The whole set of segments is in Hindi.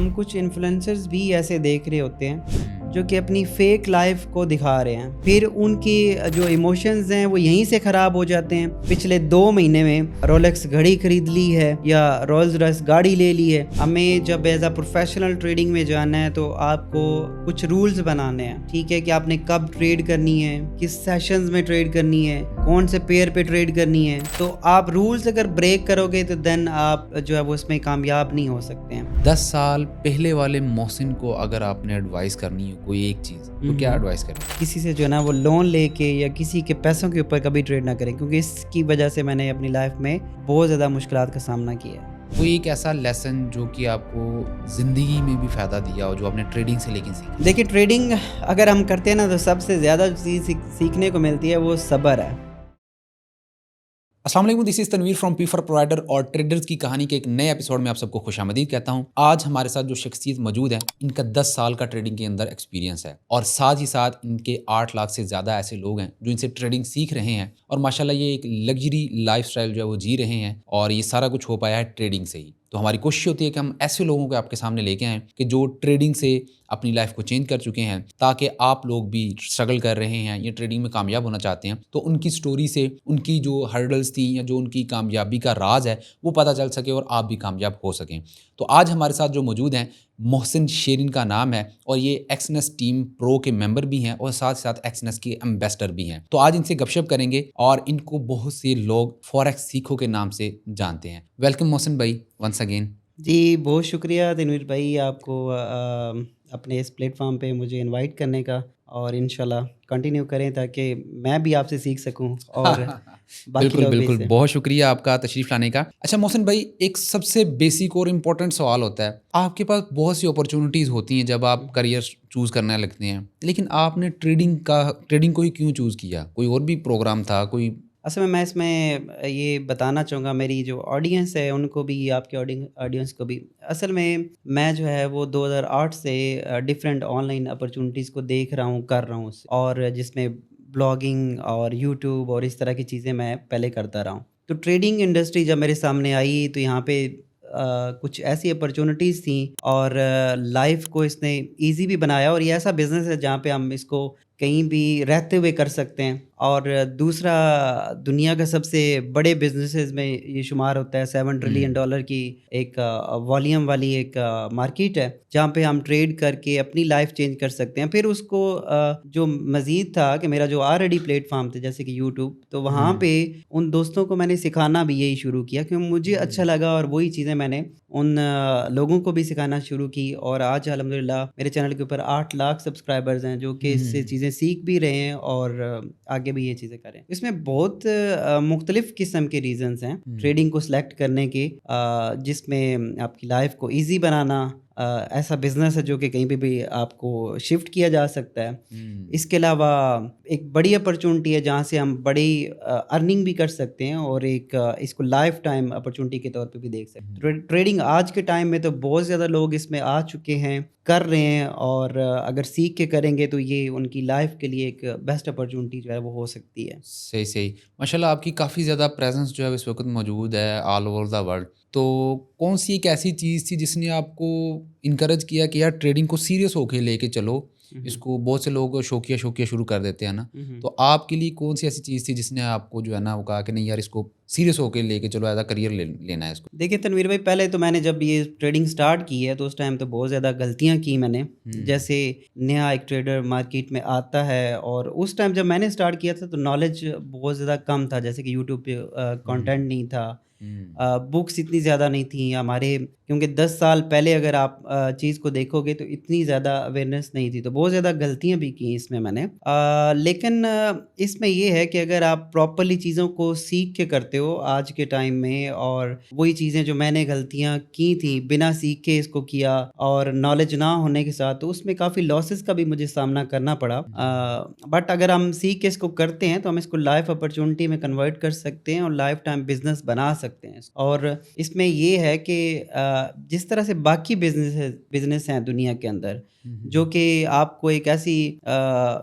हम कुछ इन्फ्लुएंसर्स भी ऐसे देख रहे होते हैं जो कि अपनी फेक लाइफ को दिखा रहे हैं, फिर उनकी जो इमोशंस हैं वो यहीं से ख़राब हो जाते हैं। पिछले 2 महीने में रोलेक्स घड़ी खरीद ली है या रोल्स रॉयस गाड़ी ले ली है। हमें जब एज अ प्रोफेशनल ट्रेडिंग में जाना है तो आपको कुछ रूल्स बनाने हैं, ठीक है, कि आपने कब ट्रेड करनी है, किस सेशंस में ट्रेड करनी है, कौन से पेयर पे ट्रेड करनी है। तो आप रूल्स अगर ब्रेक करोगे तो देन आप जो है वो उसमें कामयाब नहीं हो सकते हैं। 10 साल पहले वाले मोहसिन को अगर आपने एडवाइस करनी हो कोई एक चीज़, तो क्या एडवाइस करें? किसी से जो है ना वो लोन लेके या किसी के पैसों के ऊपर कभी ट्रेड ना करें, क्योंकि इसकी वजह से मैंने अपनी लाइफ में बहुत ज़्यादा मुश्किलात का सामना किया है। कोई एक ऐसा लेसन जो कि आपको ज़िंदगी में भी फ़ायदा दिया हो, जो आपने ट्रेडिंग से लेकिन सीखा? देखिए, ट्रेडिंग अगर हम करते हैं ना तो सबसे ज़्यादा चीज़ सीखने को मिलती है वो सब्र है। अस्सलाम वालेकुम, this is Tanveer from P for provider और ट्रेडर्स की कहानी के एक नए एपिसोड में आप सबको खुशामदीद कहता हूं। आज हमारे साथ जो शख्सियत मौजूद है, इनका 10 साल का ट्रेडिंग के अंदर एक्सपीरियंस है और साथ ही साथ इनके 8 लाख से ज़्यादा ऐसे लोग हैं जो इनसे ट्रेडिंग सीख रहे हैं और माशाल्लाह ये एक लग्जरी लाइफस्टाइल जो है वो जी रहे हैं और ये सारा कुछ हो पाया है ट्रेडिंग से ही। तो हमारी कोशिश होती है कि हम ऐसे लोगों को आपके सामने लेके आएँ कि जो ट्रेडिंग से अपनी लाइफ को चेंज कर चुके हैं, ताकि आप लोग भी स्ट्रगल कर रहे हैं या ट्रेडिंग में कामयाब होना चाहते हैं तो उनकी स्टोरी से उनकी जो हर्डल्स थी या जो उनकी कामयाबी का राज है वो पता चल सके और आप भी कामयाब हो सकें। तो आज हमारे साथ जो मौजूद हैं, मोहसिन शेरिन का नाम है और ये एक्सनेस टीम प्रो के मेंबर भी हैं और साथ साथ एक्सनेस के एम्बेसडर भी हैं। तो आज इनसे गपशप करेंगे और इनको बहुत से लोग फॉरेक्स सीखो के नाम से जानते हैं। वेलकम मोहसिन भाई वंस अगेन। जी, बहुत शुक्रिया तनवीर भाई आपको अपने इस प्लेटफॉर्म पे मुझे इनवाइट करने का, और इंशाल्लाह कंटिन्यू करें ताकि मैं भी आपसे सीख सकूं और बाकी बिल्कुल, लोग भी बिल्कुल। इससे। बहुत शुक्रिया आपका तशरीफ़ लाने का। अच्छा मोहसिन भाई, एक सबसे बेसिक और इम्पोर्टेंट सवाल होता है, आपके पास बहुत सी अपॉर्च्युनिटीज़ होती हैं जब आप करियर चूज़ करने लगते हैं, लेकिन आपने ट्रेडिंग को ही क्यों चूज़ किया? कोई और भी प्रोग्राम था? कोई असल में मैं इसमें ये बताना चाहूँगा, मेरी जो ऑडियंस है उनको भी, आपके ऑडियंस को भी। असल में मैं जो है वो 2008 से डिफरेंट ऑनलाइन अपॉर्चुनिटीज़ को देख रहा हूँ, कर रहा हूँ, और जिसमें ब्लॉगिंग और यूट्यूब और इस तरह की चीज़ें मैं पहले करता रहा हूँ। तो ट्रेडिंग इंडस्ट्री जब मेरे सामने आई तो यहाँ पे कुछ ऐसी अपॉर्चुनिटीज़ थी, और लाइफ को इसने इजी भी बनाया, और ये ऐसा बिज़नेस है जहाँ पे हम इसको कहीं भी रहते हुए कर सकते हैं। और दूसरा, दुनिया का सबसे बड़े बिजनेसेस में ये शुमार होता है। $7 ट्रिलियन की एक वॉल्यूम वाली एक मार्केट है जहाँ पे हम ट्रेड करके अपनी लाइफ चेंज कर सकते हैं। फिर उसको जो मज़ीद था कि मेरा जो ऑलरेडी प्लेटफॉर्म थे जैसे कि यूट्यूब, तो वहाँ पे उन दोस्तों को मैंने सिखाना भी यही शुरू किया क्योंकि मुझे अच्छा लगा, और वही चीज़ें मैंने उन लोगों को भी सिखाना शुरू की। और आज अल्हम्दुलिल्लाह मेरे चैनल के ऊपर 8 लाख सब्सक्राइबर्स हैं जो कि इससे चीज़ें सीख भी रहे हैं और आगे भी ये चीज़ें करें। इसमें बहुत मुख्तलिफ किस्म के रीज़न्स हैं ट्रेडिंग को सिलेक्ट करने के, जिसमें आपकी लाइफ को ईज़ी बनाना, ऐसा बिज़नेस है जो कि कहीं पे भी आपको शिफ्ट किया जा सकता है। इसके अलावा एक बड़ी अपॉर्चुनिटी है जहाँ से हम बड़ी अर्निंग भी कर सकते हैं, और एक इसको लाइफ टाइम अपॉर्चुनिटी के तौर पे भी देख सकते हैं। ट्रेडिंग आज के टाइम में तो बहुत ज़्यादा लोग इसमें आ चुके हैं, कर रहे हैं, और अगर सीख के करेंगे तो ये उनकी लाइफ के लिए एक बेस्ट अपॉर्चुनिटी जो है वो हो सकती है। सही, सही। माशाल्लाह आपकी काफ़ी ज़्यादा प्रेज़ेंस जो है इस वक़्त मौजूद है ऑल ओवर द वर्ल्ड। तो कौन-सी एक ऐसी चीज़ थी जिसने आपको इनकरेज किया कि यार ट्रेडिंग को सीरियस होके लेके चलो? इसको बहुत से लोग शौकिया-शौकिया शुरू कर देते हैं ना। तो आपके लिए कौन-सी ऐसी चीज़ थी जिसने आपको जो है ना वो कहा कि नहीं यार इसको सीरियस होके लेके चलो, एज़ अ करियर लेना है इसको? देखिए तनवीर भाई, पहले तो मैंने जब ये ट्रेडिंग स्टार्ट की है तो उस टाइम तो बहुत ज़्यादा गलतियाँ की मैंने। जैसे नया एक ट्रेडर मार्केट में आता है, और उस टाइम जब मैंने स्टार्ट किया था तो नॉलेज बहुत ज़्यादा कम था, जैसे कि यूट्यूब पे कंटेंट नहीं था, हुँ। बुक्स इतनी ज़्यादा नहीं थी हमारे, क्योंकि 10 साल पहले अगर आप चीज़ को देखोगे तो इतनी ज़्यादा अवेयरनेस नहीं थी, तो बहुत ज़्यादा गलतियाँ भी की इसमें मैंने। लेकिन इसमें ये है कि अगर आप प्रॉपर्ली चीज़ों को सीख के करते हो आज के टाइम में, और वही चीज़ें जो मैंने गलतियाँ की थी बिना सीख के इसको किया और नॉलेज ना होने के साथ, तो उसमें काफ़ी लॉसेस का भी मुझे सामना करना पड़ा। बट अगर हम सीख के इसको करते हैं तो हम इसको लाइफ अपॉर्चुनिटी में कन्वर्ट कर सकते हैं और लाइफ टाइम बिजनेस बना सकते हैं। और इसमें ये है कि जिस तरह से बाकी बिजनेस हैं दुनिया के अंदर, जो कि आपको एक ऐसी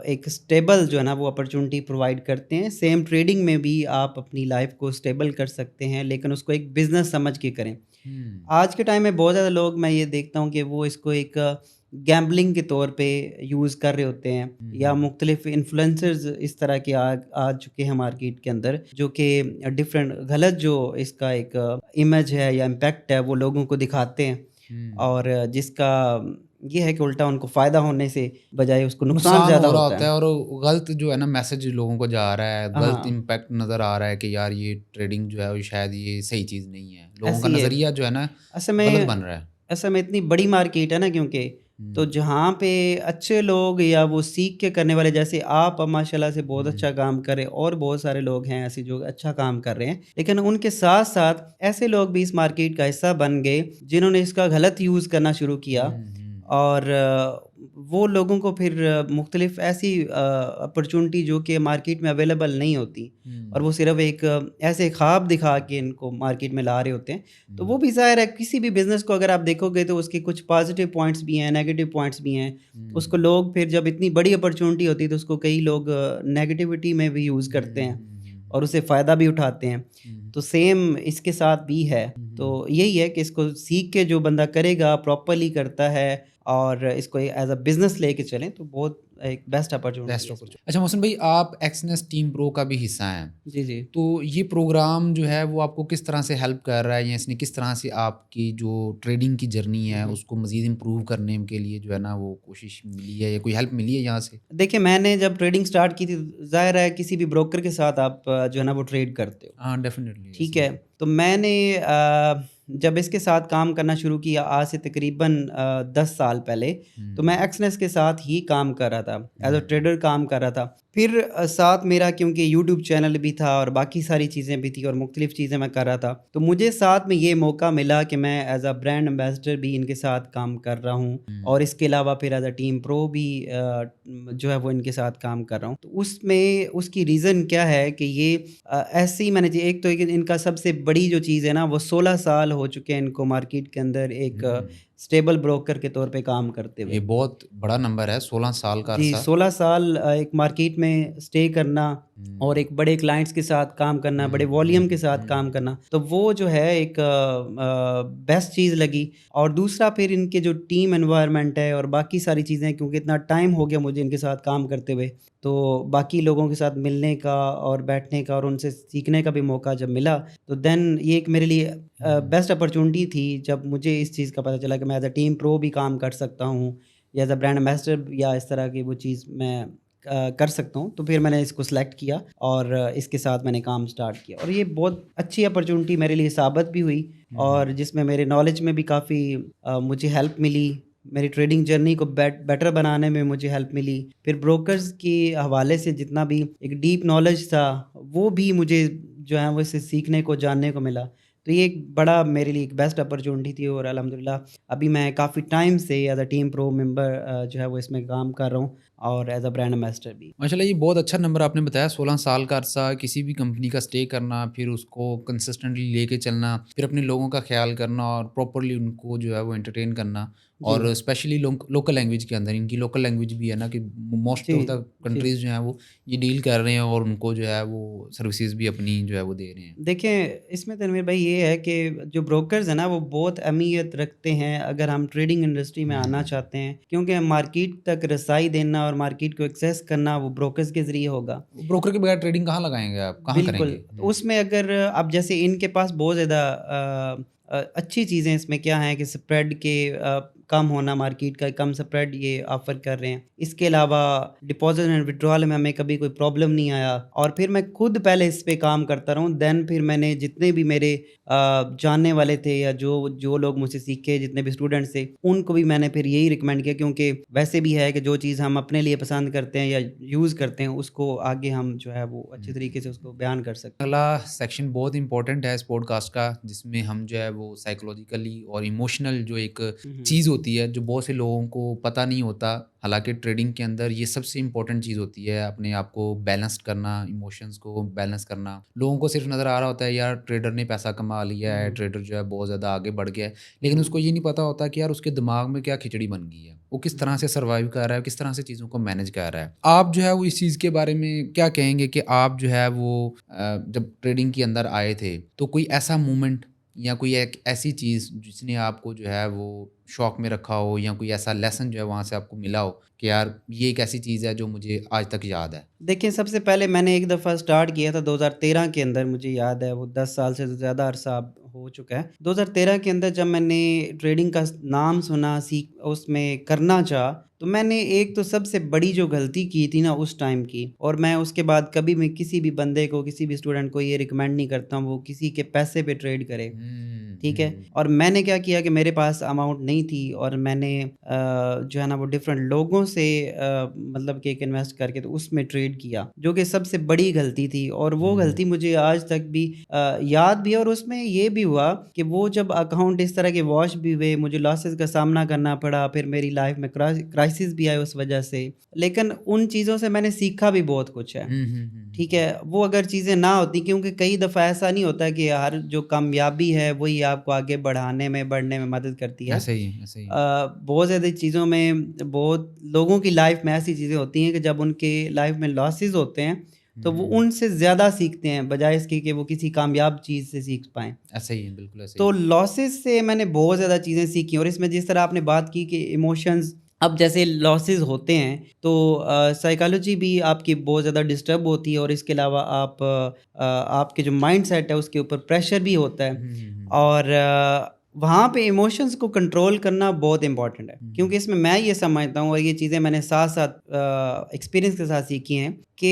एक स्टेबल जो है ना वो अपॉर्चुनिटी प्रोवाइड करते हैं, सेम ट्रेडिंग में भी आप अपनी लाइफ को स्टेबल कर सकते हैं, लेकिन उसको एक बिज़नेस समझ के करें। आज के टाइम में बहुत ज़्यादा लोग मैं ये देखता हूँ कि वो इसको एक गैम्बलिंग के तौर पे यूज़ कर रहे होते हैं या मुख्तलिफ इन्फ्लुएंसर्स इस तरह के आ चुके हैं मार्केट के अंदर जो कि डिफरेंट गलत जो इसका एक इमेज है या इम्पैक्ट है वो लोगों को दिखाते हैं और जिसका ये है कि उल्टा उनको फ़ायदा होने से बजाय उसको नुकसान नुकसान ज़्यादा हो रहा होता होता है है। और गलत जो है ना मैसेज लोगों को जा रहा है, गलत हाँ, इम्पैक्ट नज़र आ रहा है कि यार ये ट्रेडिंग जो है वो शायद ये सही चीज़ नहीं है। लोगों का ऐसे ही है। नज़रिया जो है ना असल गलत में बन रहा है। असल में इतनी बड़ी मार्केट है ना क्योंकि तो हुँ, जहाँ पे अच्छे लोग या वो सीख के करने वाले जैसे आप अब माशाल्लाह से बहुत हुँ, अच्छा काम कर रहे हैं और बहुत सारे लोग हैं ऐसे जो अच्छा काम कर रहे हैं लेकिन उनके साथ साथ ऐसे लोग भी इस मार्केट का हिस्सा बन गए जिन्होंने इसका गलत यूज़ करना शुरू किया हुँ, हुँ, और वो लोगों को फिर मुख्तलिफ ऐसी अपॉर्चुनिटी जो कि मार्केट में अवेलेबल नहीं होती और हुँ, वो सिर्फ एक ऐसे ख्वाब दिखा के इनको मार्केट में ला रहे होते हैं तो वो हुँ, भी ज़ाहिर है किसी भी बिज़नेस को अगर आप देखोगे तो उसके कुछ पॉजिटिव पॉइंट्स भी हैं, नेगेटिव पॉइंट्स भी हैं। उसको हुँ, लोग फिर जब इतनी बड़ी अपॉर्च्युनिटी होती है तो उसको कई लोग नेगेटिविटी में भी यूज़ हुँ, करते हुँ, हैं हुँ, और उससे फ़ायदा भी उठाते हैं। हुँ, तो सेम इसके साथ भी है। हुँ, तो यही है कि इसको सीख के जो बंदा करेगा, प्रॉपर्ली करता है और इसको एज़ अ बिज़नेस लेके चलें तो बहुत एक बेस्ट अपॉर्च्युनिटी बेस्ट है इसमें। अपॉर्चुनिटी। अच्छा मोहसिन भाई आप एक्सनेस टीम प्रो का भी हिस्सा हैं। जी, जी। तो ये प्रोग्राम जो है वो आपको किस तरह से हेल्प कर रहा है या इसने किस तरह से आपकी जो ट्रेडिंग की जर्नी हुँ, है हुँ। उसको मज़ीद इम्प्रूव करने के लिए जो है ना वो कोशिश मिली है या कोई हेल्प मिली है यहाँ से? देखिए मैंने जब ट्रेडिंग स्टार्ट की थी, ज़ाहिर है किसी भी ब्रोकर के साथ आप जो है ना वो ट्रेड करते हो। हाँ, डेफ़िनेटली ठीक ऐसे ही है, है। तो मैंने जब इसके साथ काम करना शुरू किया आज से तकरीबन 10 साल पहले, तो मैं हुँ, एक्सनेस के साथ ही काम कर रहा था, एज़ अ हुँ, ट्रेडर काम कर रहा था। फिर साथ मेरा क्योंकि यूट्यूब चैनल भी था और बाकी सारी चीज़ें भी थी और मुख्तलिफ़ चीज़ें मैं कर रहा था। तो मुझे साथ में ये मौका मिला कि मैं एज़ अ ब्रांड एम्बेसडर भी इनके साथ काम कर रहा हूँ हुँ, और इसके अलावा फिर एज़ अ टीम प्रो भी जो है वो इनके साथ काम कर रहा हूँ। तो उसमें उसकी रीज़न क्या है कि ये ऐसे ही मैंने जी एक तो एक इनका सबसे बड़ी जो चीज़ है ना वो 16 साल हो चुके हैं इनको मार्केट के अंदर एक हुँ। स्टेबल ब्रोकर के तौर पे काम करते ये हुए। बहुत बड़ा नंबर है 16 साल का जी, अरसा। 16 साल एक मार्केट में स्टे करना और हुँ, एक बड़े क्लाइंट्स के साथ काम करना, बड़े हुँ, वॉल्यूम के हुँ, साथ हुँ, काम हुँ, करना, तो वो जो है एक बेस्ट चीज़ लगी और दूसरा फिर इनके जो टीम एनवायरनमेंट है और बाकी सारी चीज़ें क्योंकि इतना टाइम हो गया मुझे इनके साथ काम करते हुए, तो बाकी लोगों के साथ मिलने का और बैठने का और उनसे सीखने का भी मौका जब मिला, तो देन ये एक मेरे लिए हुँ। बेस्ट अपॉर्च्युनिटी थी जब मुझे इस चीज़ का पता चला कि मैं एज़ अ टीम प्रो भी काम कर सकता हूँ या एज़ अ ब्रांड एम्बेसडर या इस तरह की वो चीज़ मैं कर सकता हूँ। तो फिर मैंने इसको सेलेक्ट किया और इसके साथ मैंने काम स्टार्ट किया और ये बहुत अच्छी अपॉर्च्युनिटी मेरे लिए साबित भी हुई हुँ, और जिसमें मेरे नॉलेज में भी काफ़ी मुझे हेल्प मिली। मेरी ट्रेडिंग जर्नी को बेटर बनाने में मुझे हेल्प मिली। फिर ब्रोकर्स के हवाले से जितना भी एक डीप नॉलेज था, वो भी मुझे जो है वो इससे सीखने को, जानने को मिला। तो ये एक बड़ा मेरे लिए एक बेस्ट अपॉर्च्युनिटी थी और अल्हम्दुलिल्लाह अभी मैं काफ़ी टाइम से as a team pro member जो है वो इसमें काम कर रहा हूँ और एज़ अ ब्रांड एम्बेसडर भी। माशाल्लाह ये बहुत अच्छा नंबर आपने बताया 16 साल का अरसा किसी भी कंपनी का स्टे करना, फिर उसको कंसिस्टेंटली लेके चलना, फिर अपने लोगों का ख़्याल करना और प्रॉपर्ली उनको जो है वो एंटरटेन करना जी। और स्पेशली लोकल लैंग्वेज के अंदर इनकी लोकल लैंग्वेज भी है ना कि most G, of the G. Countries जो हैं वो ये डील कर रहे हैं और उनको जो है वो सर्विसेज़ भी अपनी जो है वो दे रहे हैं। देखें, इसमें तनवीर भाई ये है कि जो ब्रोकर्स हैं ना, वो बहुत अहमियत रखते हैं अगर हम ट्रेडिंग इंडस्ट्री में आना हुँ। चाहते हैं, क्योंकि मार्केट तक रसाई देना और मार्केट को एक्सेस करना वो ब्रोकर्स के ज़रिए होगा। ब्रोकर के बगैर ट्रेडिंग कहाँ लगाएँगे आप? कहाँ बिल्कुल, करेंगे? तो हुँ। उसमें अगर अब जैसे इनके पास बहुत ज़्यादा अच्छी चीज़ें इसमें क्या हैं कि स्प्रेड के कम होना मार्केट का कम स्प्रेड ये ऑफ़र कर रहे हैं। इसके अलावा डिपॉज़िट एंड विथड्रॉल में हमें कभी कोई प्रॉब्लम नहीं आया और फिर मैं खुद पहले इस पे काम करता रहा हूँ, देन फिर मैंने जितने भी मेरे जानने वाले थे या जो जो लोग मुझसे सीखे, जितने भी स्टूडेंट्स थे, उनको भी मैंने फिर यही रिकमेंड किया क्योंकि वैसे भी है कि जो चीज़ हम अपने लिए पसंद करते हैं या यूज़ करते हैं, उसको आगे हम जो है वो अच्छे तरीके से उसको बयान कर सकते हैं। अगला सेक्शन बहुत इंपॉर्टेंट है इस पॉडकास्ट का जिसमें हम जो है वो साइकोलॉजिकली और इमोशनल जो एक हुँ, हुँ। चीज़ होती है जो बहुत से लोगों को पता नहीं होता हालांकि ट्रेडिंग के अंदर ये सबसे इम्पोर्टेंट चीज़ होती है अपने आप को बैलेंस करना इमोशंस को बैलेंस करना लोगों को सिर्फ नज़र आ रहा होता है यार ट्रेडर ने पैसा कमा लिया हुँ, है हुँ। ट्रेडर जो है बहुत ज़्यादा आगे बढ़ गया है हुँ, लेकिन हुँ। उसको ये नहीं पता होता कि यार उसके दिमाग में क्या खिचड़ी बन गई है वो किस हुँ, तरह हुँ। से सर्वाइव कर रहा है किस तरह से चीज़ों को मैनेज कर रहा है आप जो है वो इस चीज़ के बारे में क्या कहेंगे कि आप जो है वो जब ट्रेडिंग के अंदर आए थे तो कोई ऐसा मोमेंट या कोई एक ऐसी चीज़ जिसने आपको जो है वो शौक में रखा हो, या कोई ऐसा लेसन जो है वहाँ से आपको मिला हो कि यार ये एक ऐसी चीज़ है जो मुझे आज तक याद है? देखिए, सबसे पहले मैंने एक दफ़ा स्टार्ट किया था 2013 के अंदर, मुझे याद है वो 10 साल से ज़्यादा अरसा अब हो चुका है। 2013 के अंदर जब मैंने ट्रेडिंग का नाम सुना, उसमें करना चाहा, तो मैंने एक तो सबसे बड़ी जो गलती की थी ना उस टाइम की, और मैं उसके बाद कभी मैं किसी भी बंदे को, किसी भी स्टूडेंट को ये रिकमेंड नहीं करता हूँ वो किसी के पैसे पे ट्रेड करे। ठीक है? और मैंने क्या किया कि मेरे पास अमाउंट नहीं थी, और मैंने जो है ना वो डिफरेंट लोगों से मतलब कि एक इन्वेस्ट करके तो उसमें ट्रेड किया, जो कि सबसे बड़ी गलती थी, और वो गलती मुझे आज तक भी याद भी है। और उसमें ये भी हुआ कि वो जब अकाउंट इस तरह के वॉश भी हुए, मुझे लॉसेस का सामना करना पड़ा, फिर मेरी लाइफ में क्राइसिस भी आए उस वजह से, लेकिन उन चीज़ों से मैंने सीखा भी बहुत कुछ है। ठीक है, वो अगर चीज़ें ना होती, क्योंकि कई दफ़ा ऐसा नहीं होता कि हर जो कामयाबी है वही आपको आगे बढ़ने में मदद करती है। ऐसे ही है, ऐसे ही है। बहुत ज़्यादा चीज़ों में, बहुत लोगों की लाइफ में ऐसी चीज़ें होती हैं कि जब उनके लाइफ में लॉसेस होते हैं तो वो उनसे ज़्यादा सीखते हैं बजाय इसके कि वो किसी कामयाब चीज़ से सीख पाएँ। ऐसे ही है, बिल्कुल ऐसे ही तो है। लॉसेस से मैंने बहुत ज़्यादा चीज़ें सीखी, और इसमें जिस तरह आपने बात की कि इमोशंस, अब जैसे लॉसेस होते हैं तो साइकोलॉजी भी आपकी बहुत ज़्यादा डिस्टर्ब होती है, और इसके अलावा आपके जो माइंडसेट है उसके ऊपर प्रेशर भी होता है, और वहाँ पे इमोशंस को कंट्रोल करना बहुत इम्पोर्टेंट है, क्योंकि इसमें मैं ये समझता हूँ, और ये चीज़ें मैंने साथ साथ एक्सपीरियंस के साथ सीखी हैं कि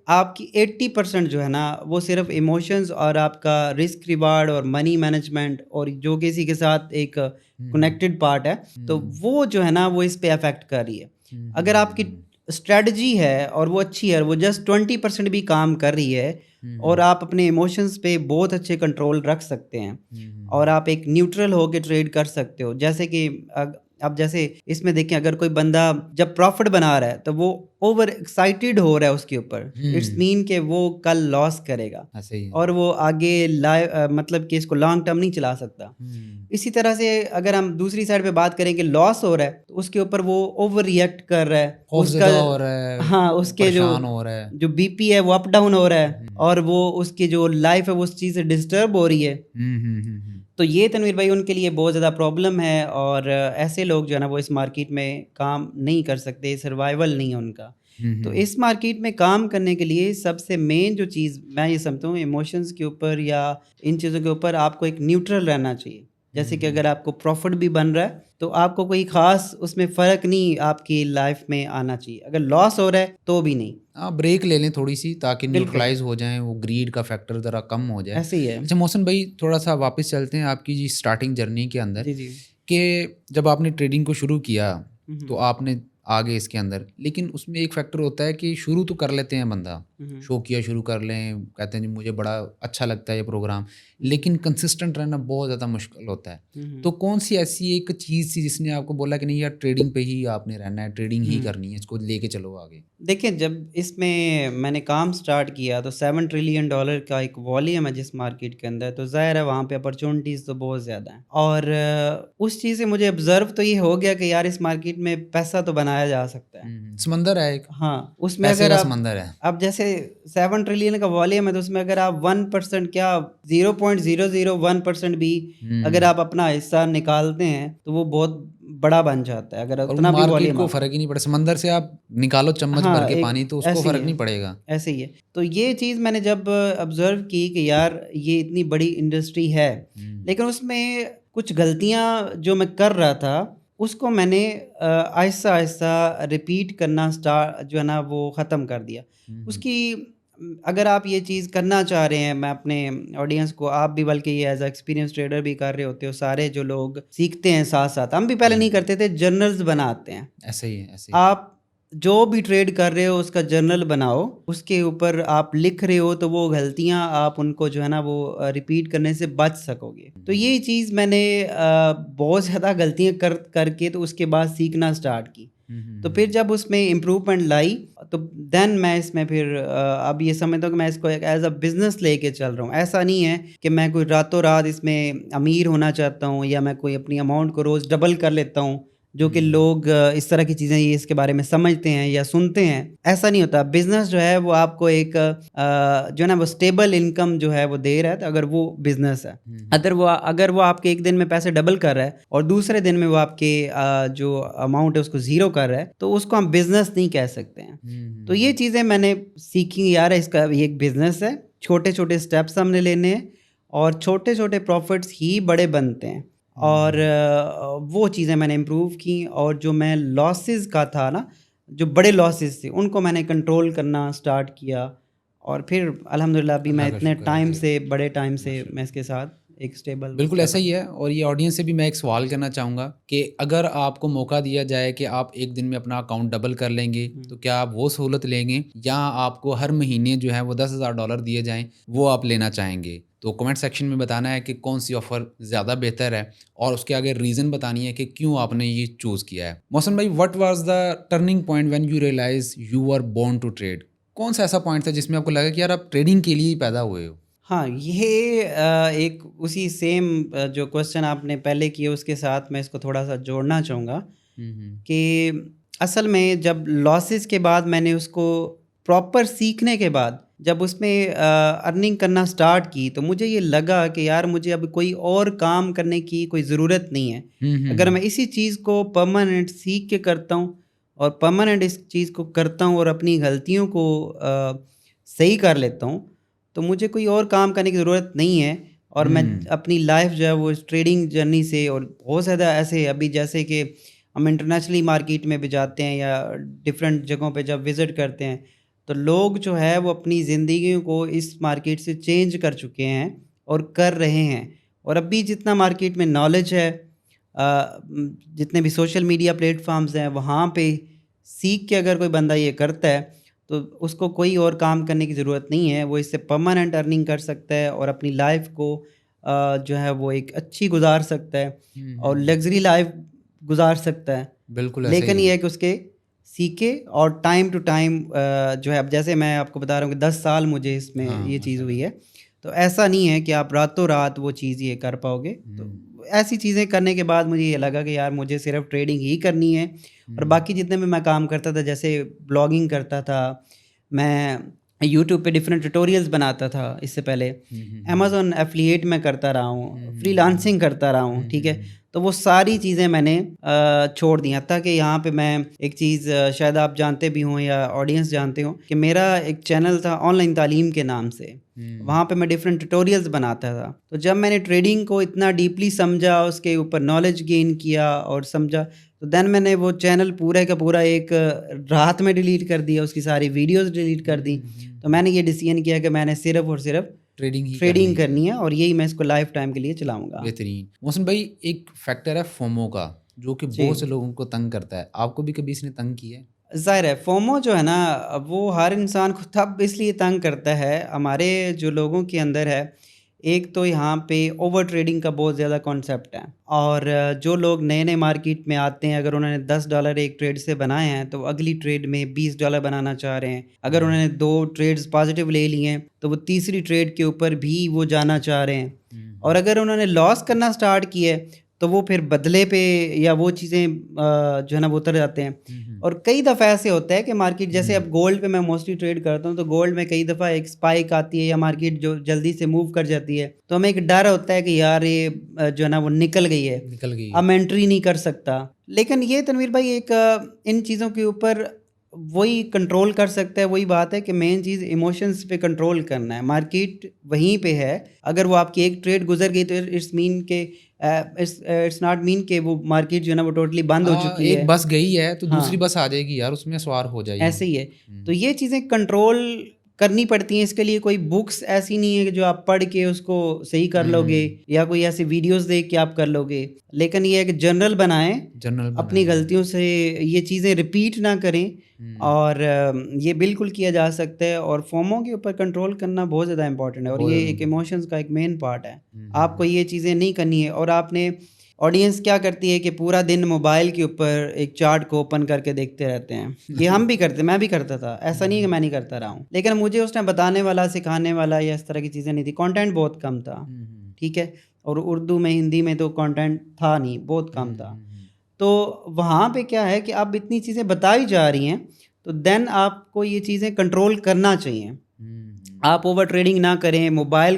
आपकी 80% जो है ना वो सिर्फ इमोशंस और आपका रिस्क रिवार्ड और मनी मैनेजमेंट, और जो किसी के साथ एक कनेक्टेड पार्ट है, तो वो जो है ना वो इस पे अफेक्ट कर रही है। अगर आपकी स्ट्रेटजी है और वो अच्छी है, और वो जस्ट 20% भी काम कर रही है, और आप अपने इमोशंस पे बहुत अच्छे कंट्रोल रख सकते हैं, और आप एक न्यूट्रल होके ट्रेड कर सकते हो। जैसे कि अब जैसे इसमें देखें, अगर कोई बंदा जब प्रॉफिट बना रहा है तो वो ओवर एक्साइटेड हो रहा है उसके ऊपर, इट्स मीन कि वो कल लॉस करेगा, ऐसे ही है। और वो आगे मतलब कि इसको लॉन्ग टर्म नहीं चला सकता। इसी तरह से अगर हम दूसरी साइड पे बात करें कि लॉस हो रहा है, तो उसके ऊपर वो ओवर रिएक्ट कर रहा है, उसका, खौफज़दा हो रहा है, हाँ, वो उसके परेशान हो रहा है। जो बीपी है वो अप डाउन हो रहा है, और वो उसकी जो लाइफ है वो उस चीज़ से डिस्टर्ब हो रही है। तो ये तनवीर भाई उनके लिए बहुत ज़्यादा प्रॉब्लम है, और ऐसे लोग जो है ना वो इस मार्केट में काम नहीं कर सकते, सर्वाइवल नहीं है उनका। तो इस मार्केट में काम करने के लिए सबसे मेन जो चीज़ मैं ये समझता हूँ, इमोशंस के ऊपर या इन चीज़ों के ऊपर आपको एक न्यूट्रल रहना चाहिए। जैसे कि अगर आपको प्रॉफिट भी बन रहा है तो आपको कोई ख़ास उसमें फ़र्क नहीं आपकी लाइफ में आना चाहिए, अगर लॉस हो रहा है तो भी नहीं। हाँ, ब्रेक ले लें थोड़ी-सी ताकि बिल्कुल, न्यूट्रलाइज़ हो जाएँ, वो ग्रीड का फैक्टर ज़रा कम हो जाए। ऐसे ही है। अच्छा मोहसिन भाई, थोड़ा-सा वापस चलते हैं आपकी जी स्टार्टिंग जर्नी के अंदर, जी, जी। कि जब आपने ट्रेडिंग को शुरू किया, हुँ, तो हुँ। आपने आगे इसके अंदर, लेकिन उसमें एक फैक्टर होता है कि शुरू तो कर लेते हैं बंदा, हुँ, हुँ। शौकिया शुरू कर लें, कहते हैं जी मुझे बड़ा अच्छा लगता है ये प्रोग्राम, हुँ, लेकिन कंसिस्टेंट रहना बहुत ज़्यादा मुश्किल होता है। हुँ, हुँ। तो कौन-सी ऐसी एक चीज़ थी जिसने आपको बोला कि नहीं यार ट्रेडिंग पे ही आपने रहना है, ट्रेडिंग ही हुँ। करनी है, इसको लेके चलो आगे? देखिए, जब इसमें मैंने काम स्टार्ट किया तो $7 ट्रिलियन का एक वॉल्यूम है जिस मार्केट के अंदर, तो ज़ाहिर है वहाँ पे अपॉर्चुनिटीज़ तो बहुत ज़्यादा हैं, और उस चीज़ से मुझे ऑब्ज़र्व तो ये हो गया कि यार इस मार्केट में पैसा तो बनाया जा सकता है। समंदर है एक, हाँ, उसमें पैसे अगर का आप, समंदर है। अब जैसे 7 ट्रिलियन का वॉल्यूम है तो उसमें अगर आप 1% क्या 0.001% भी अगर हुँ। आप अपना हिस्सा निकालते हैं तो वो बहुत बड़ा बन जाता है, अगर और वो उतना भी मार्केट वॉल्यूम को आपका, फ़र्क ही नहीं पड़े, समंदर से आप निकालो चम्मच भर हाँ, के एक पानी तो उसको ऐसे ही फ़र्क है। नहीं पड़ेगा। ऐसे ही है। तो ये चीज़ मैंने जब ऑब्ज़र्व की कि यार ये इतनी बड़ी इंडस्ट्री है, हुँ। लेकिन उसमें कुछ गलतियाँ जो मैं कर रहा था, उसको मैंने आहिस्ता-आहिस्ता रिपीट करना जो है ना वो ख़त्म कर दिया। हुँ, हुँ। उसकी अगर आप ये चीज़ करना चाह रहे हैं, मैं अपने ऑडियंस को, आप भी बल्कि ये एज़ अ एक्सपीरियंस ट्रेडर भी कर रहे होते हो, सारे जो लोग सीखते हैं साथ-साथ, हम भी पहले नहीं हुँ। करते थे, जर्नल्स बनाते हैं। ऐसे ही है, ऐसे ही है। आप जो भी ट्रेड कर रहे हो उसका जर्नल बनाओ, उसके ऊपर आप लिख रहे हो तो वो गलतियाँ आप उनको जो है ना वो रिपीट करने से बच सकोगे। तो ये चीज़ मैंने बहुत ज़्यादा गलतियाँ करके तो उसके बाद सीखना स्टार्ट की। हुँ, हुँ, तो हुँ, फिर हुँ। जब उसमें इम्प्रूवमेंट लाई तो देन मैं इसमें फिर अब ये समझता हूँ कि मैं इसको एक एज़ अ बिज़नेस लेके चल रहा हूँ। ऐसा नहीं है कि मैं कोई रातों रात इसमें अमीर होना चाहता हूँ या मैं कोई अपनी अमाउंट को रोज़ डबल कर लेता हूँ। जो कि लोग इस तरह की चीज़ें ये इसके बारे में समझते हैं या सुनते हैं, ऐसा नहीं होता। बिज़नेस जो है वो आपको एक जो है ना वो स्टेबल इनकम जो है वो दे रहा है, तो अगर वो बिज़नेस है। अगर वो आपके एक दिन में पैसे डबल कर रहा है और दूसरे दिन में वो आपके जो अमाउंट है उसको ज़ीरो कर रहा है, तो उसको हम बिज़नेस नहीं कह सकते हैं। तो ये चीज़ें मैंने सीखी, यार इसका ये एक बिज़नेस है, छोटे-छोटे स्टेप्स हमने लेने हैं और छोटे-छोटे प्रॉफ़िट्स ही बड़े बनते हैं। और वो चीज़ें मैंने इम्प्रूव की, और जो मैं लॉसेस का था ना, जो बड़े लॉसेस थे उनको मैंने कंट्रोल करना स्टार्ट किया, और फिर अल्हम्दुलिल्लाह अभी मैं अल्लाह का इतने शुक्र है टाइम कि से, बड़े टाइम से माशाल्लाह। मैं इसके साथ एक स्टेबल बिल्कुल कर ऐसा रहा ही हूँ। है, और ये ऑडियंस से भी मैं एक सवाल करना चाहूँगा कि अगर आपको मौका दिया जाए कि आप एक दिन में अपना अकाउंट डबल कर लेंगे, तो क्या आप वो सहूलत लेंगे, या आपको हर महीने जो है वो $10,000 दिए जाएँ, वो आप लेना चाहेंगे? तो कमेंट सेक्शन में बताना है कि कौन सी ऑफ़र ज़्यादा बेहतर है, और उसके आगे रीज़न बतानी है कि क्यों आपने ये चूज़ किया है। मोहसिन भाई, what was the turning point when you realize you are born to trade? कौन-सा ऐसा पॉइंट था जिसमें आपको लगा कि यार आप ट्रेडिंग के लिए ही पैदा हुए हो? हाँ, ये एक उसी सेम जो क्वेश्चन आपने पहले किए उसके साथ मैं इसको थोड़ा-सा जोड़ना चाहूँगा हुँ, हुँ। कि असल में जब लॉसेस के बाद मैंने उसको प्रॉपर सीखने के बाद जब उसमें अर्निंग करना स्टार्ट की, तो मुझे ये लगा कि यार मुझे अब कोई और काम करने की कोई ज़रूरत नहीं है। हुँ, हुँ, अगर हुँ। मैं इसी चीज़ को परमानेंट सीख के करता हूँ और परमानेंट इस चीज़ को करता हूँ और अपनी गलतियों को सही कर लेता हूँ, तो मुझे कोई और काम करने की ज़रूरत नहीं है। और मैं हुँ। अपनी लाइफ जो है वो इस ट्रेडिंग जर्नी से, और बहुत ज़्यादा ऐसे अभी जैसे कि हम इंटरनेशनली मार्केट में भी जाते हैं या डिफरेंट जगहों पे जब विज़िट करते हैं, तो लोग जो है वो अपनी ज़िंदगी को इस मार्केट से चेंज कर चुके हैं और कर रहे हैं। और अभी जितना मार्केट में नॉलेज है, जितने भी सोशल मीडिया प्लेटफॉर्म्स हैं वहाँ पे सीख के अगर कोई बंदा ये करता है, तो उसको कोई और काम करने की ज़रूरत नहीं है। वो इससे परमानेंट अर्निंग कर सकता है और अपनी लाइफ को जो है वो एक अच्छी गुजार सकता है हुँ, और हुँ, हुँ। लग्जरी लाइफ गुजार सकता है। बिल्कुल ऐसा ही लेकिन ये है। है कि उसके सीखे और टाइम टू टाइम जो है, अब जैसे मैं आपको बता रहा हूँ कि 10 साल मुझे इसमें हाँ, ये चीज़ हुई माशाल्लाह। है। तो ऐसा नहीं है कि आप रातों रात वो चीज़ ये कर पाओगे। तो हुँ, ऐसी चीज़ें करने के बाद मुझे ये लगा कि यार मुझे सिर्फ़ ट्रेडिंग ही करनी है, और हुँ। बाकी जितने भी मैं काम करता था, जैसे ब्लॉगिंग करता था, मैं यूट्यूब पे डिफरेंट ट्यूटोरियल्स बनाता था इससे पहले, हुँ, हुँ, हुँ। अमेज़न एफ़िलिएट मैं करता रहा हुँ, हूँ, हुँ, हुँ। फ्रीलांसिंग करता रहा हूँ, हुँ, ठीक हुँ, है? हुँ। तो वो सारी चीज़ें मैंने छोड़ दी। हत्ता कि यहाँ पे मैं एक चीज़ शायद आप जानते भी हों या ऑडियंस जानते हो कि मेरा एक चैनल था ऑनलाइन तालीम के नाम से। हुँ। वहाँ पे मैं डिफरेंट ट्यूटोरियल्स बनाता था। तो जब मैंने ट्रेडिंग को इतना डीपली समझा, उसके ऊपर नॉलेज गेन किया और समझा, तो देन मैंने वो चैनल पूरे का पूरा एक रात में डिलीट कर दिया, उसकी सारी वीडियोज़ डिलीट हुँ, कर दी। हुँ, हुँ, तो हुँ। मैंने ये डिसीज़न किया कि मैंने सिर्फ़ और सिर्फ़ ट्रेडिंग ही करनी ट्रेडिंग है। करनी है, और यही मैं इसको लाइफ़ टाइम के लिए चलाऊँगा। बेहतरीन। मोहसिन भाई, एक फैक्टर है फोमो का, जो कि जी। बहुत से लोगों को तंग करता है। आपको भी कभी इसने तंग किया है? ज़ाहिर है, फोमो जो है ना, वो हर इंसान को तब इसलिए तंग करता है, हमारे जो लोगों के अंदर है, एक तो यहाँ पे ओवर ट्रेडिंग का बहुत ज़्यादा कॉन्सेप्ट है। और जो लोग नए-नए मार्केट में आते हैं, अगर उन्होंने $10 एक ट्रेड से बनाए हैं, तो अगली ट्रेड में $20 बनाना चाह रहे हैं। अगर हुँ, उन्होंने 2 ट्रेड्स पॉज़िटिव ले लिए हैं, तो वो तीसरी ट्रेड के ऊपर भी वो जाना चाह रहे हैं। हुँ, और हुँ। अगर उन्होंने लॉस करना स्टार्ट किया है, तो वो फिर बदले पे या वो चीज़ें जो है ना वो उतर जाते हैं। हुँ, हुँ। और कई दफ़ा ऐसे होता है कि मार्केट, जैसे हुँ। अब गोल्ड पे मैं मोस्टली ट्रेड करता हूँ, तो गोल्ड में कई दफ़ा एक स्पाइक आती है या मार्केट जो जल्दी से मूव कर जाती है, तो हमें एक डर होता है कि यार ये जो है ना वो निकल गई है, निकल गई अब है। मैं एंट्री नहीं कर सकता। लेकिन ये तनवीर भाई एक इन चीज़ों के ऊपर वही कंट्रोल कर सकता है, वही बात है कि मेन चीज़ इमोशंस पे कंट्रोल करना है। मार्केट वहीं पे है, अगर वो आपकी एक ट्रेड गुज़र गई, तो इट्स मीन के इट्स नॉट मीन कि वो मार्केट जो है ना वो टोटली बंद हो चुकी एक है। बस गई है तो दूसरी हाँ। बस आ जाएगी यार, उसमें सवार हो जाइए। ऐसे ही है। तो हुँ। ये चीज़ें कंट्रोल करनी पड़ती हैं, इसके लिए कोई बुक्स ऐसी नहीं है कि जो आप पढ़ के उसको सही कर लोगे, हुँ। या कोई ऐसे वीडियोज़ देख के आप कर लोगे। लेकिन ये है कि जनरल बनाएँ, जनरल अपनी बनाएँ। गलतियों से ये चीज़ें रिपीट ना करें। हुँ। और ये बिल्कुल किया जा सकता है, और फोमो के ऊपर कंट्रोल करना बहुत ज़्यादा इम्पोर्टेंट है, और बहुत ये ज़्यादा एक इम्पोर्टेंट। इमोशंस का एक मेन पार्ट है। हुँ, हुँ, आपको हुँ। ये चीज़ें नहीं करनी है, और आपने ऑडियंस क्या करती है कि पूरा दिन मोबाइल के ऊपर एक चार्ट को ओपन करके देखते रहते हैं। ये हम भी करते, मैं भी करता था, ऐसा नहीं है कि हुँ, मैं नहीं करता रहा हूँ। लेकिन मुझे उस टाइम बताने वाला, सिखाने वाला या इस तरह की चीज़ें नहीं थी, कंटेंट बहुत कम था, हुँ, हुँ। ठीक है? और उर्दू में, हिंदी में तो कंटेंट था नहीं, बहुत हुँ, कम था। हुँ, हुँ। तो वहाँ पे क्या है कि अब इतनी चीज़ें बताई जा रही हैं, तो देन आपको ये चीज़ें कंट्रोल करना चाहिए। आप ओवर ट्रेडिंग ना करें, मोबाइल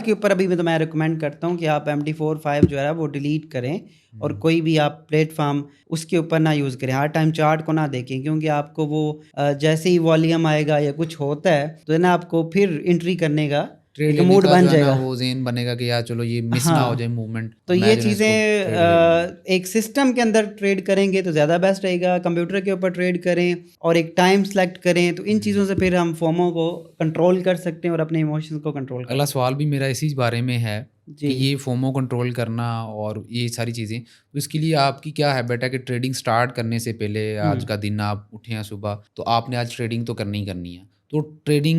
के ऊपर अभी भी तो मैं रिकमेंड करता हूँ कि आप MT4 5 जो है वो डिलीट करें और कोई भी आप प्लेटफ़ॉर्म उसके ऊपर ना यूज़ करें। हर टाइम चार्ट को ना देखें, क्योंकि आपको वो जैसे ही वॉल्यूम आएगा या कुछ होता है, तो ना आपको फिर एंट्री करने का ट्रेड एक लेने मूड का जो बन है ना जाएगा। वो ज़हन बनेगा कि यार चलो ये मिस ना हो जाए हाँ, मूवमेंट, तो मैं ये जो है इसको चीज़ें ट्रेड ले लूँगा। एक सिस्टम के अंदर ट्रेड करेंगे तो ज़्यादा बेस्ट रहेगा। कंप्यूटर के ऊपर ट्रेड करें और एक टाइम सेलेक्ट करें, तो इन चीज़ों से फिर हम फोमो को कंट्रोल कर सकते हैं और अपने इमोशंस को कंट्रोल कर अगला सकते सवाल भी मेरा इसी बारे में है हैं। कि जी। ये फोमो कंट्रोल करना और ये सारी चीज़ें, तो इसके लिए आपकी क्या हैबिट है कि ट्रेडिंग स्टार्ट करने से पहले आज हुँ। का दिन आप उठे हैं सुबह, तो आपने आज ट्रेडिंग तो करनी ही करनी है। तो ट्रेडिंग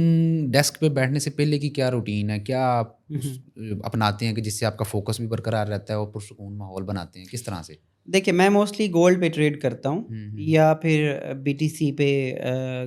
डेस्क पे बैठने से पहले की क्या रूटीन है? क्या आप हुँ, उस हुँ। अपनाते हैं कि जिससे आपका फ़ोकस भी बरकरार रहता है और पुरसुकून माहौल बनाते हैं? किस तरह से? देखिए, मैं मोस्टली गोल्ड पे ट्रेड करता हूँ हुँ, हुँ। या फिर BTC पे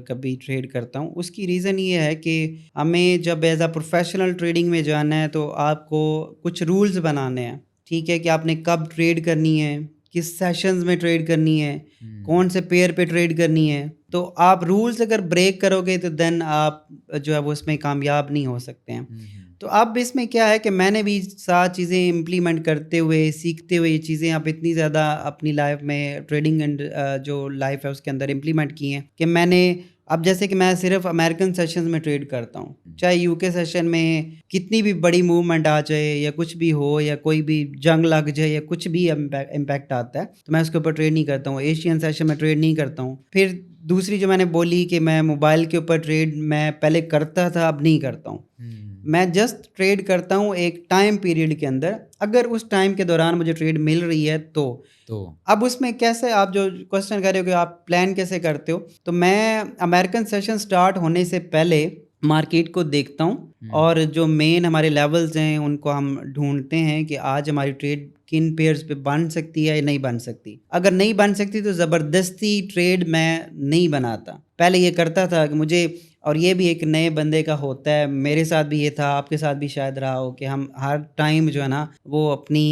कभी ट्रेड करता हूँ। उसकी रीज़न ये है कि हमें जब एज़ अ प्रोफ़ेशनल ट्रेडिंग में जाना है, तो आपको कुछ रूल्स बनाने हैं, ठीक है? कि आपने कब ट्रेड करनी है, किस सेशंस में ट्रेड करनी है, हुँ। कौन से पेयर पे ट्रेड करनी है। तो आप रूल्स अगर ब्रेक करोगे, तो देन आप जो है वो उसमें कामयाब नहीं हो सकते हैं। हुँ, हुँ। तो अब इसमें क्या है कि मैंने भी सारी चीज़ें इम्प्लीमेंट करते हुए, सीखते हुए ये चीज़ें अब इतनी ज़्यादा अपनी लाइफ में ट्रेडिंग एंड जो लाइफ है उसके अंदर इम्प्लीमेंट की हैं कि मैंने अब जैसे कि मैं सिर्फ अमेरिकन सेशंस में ट्रेड करता हूँ। चाहे यूके सेशन में कितनी भी बड़ी मूवमेंट आ जाए या कुछ भी हो या कोई भी जंग लग जाए या कुछ भी इम्पैक्ट आता है, तो मैं उसके ऊपर ट्रेड नहीं करता हूँ। एशियन सेशन में ट्रेड नहीं करता हूँ। फिर दूसरी जो मैंने बोली कि मैं मोबाइल के ऊपर ट्रेड मैं पहले करता था, अब नहीं करता हूँ। हुँ। मैं जस्ट ट्रेड करता हूँ एक टाइम पीरियड के अंदर, अगर उस टाइम के दौरान मुझे ट्रेड मिल रही है तो। तो अब उसमें कैसे आप जो क्वेश्चन कर रहे हो कि आप प्लान कैसे करते हो? तो मैं अमेरिकन सेशन स्टार्ट होने से पहले मार्केट को देखता हूँ हुँ। और जो मेन हमारे लेवल्स हैं उनको हम ढूँढते हैं कि आज हमारी ट्रेड किन पेयर्स पे बन सकती है या नहीं बन सकती। अगर नहीं बन सकती तो ज़बरदस्ती ट्रेड मैं नहीं बनाता। पहले ये करता था कि मुझे और ये भी एक नए बंदे का होता है, मेरे साथ भी ये था, आपके साथ भी शायद रहा हो कि हम हर टाइम जो है ना वो अपनी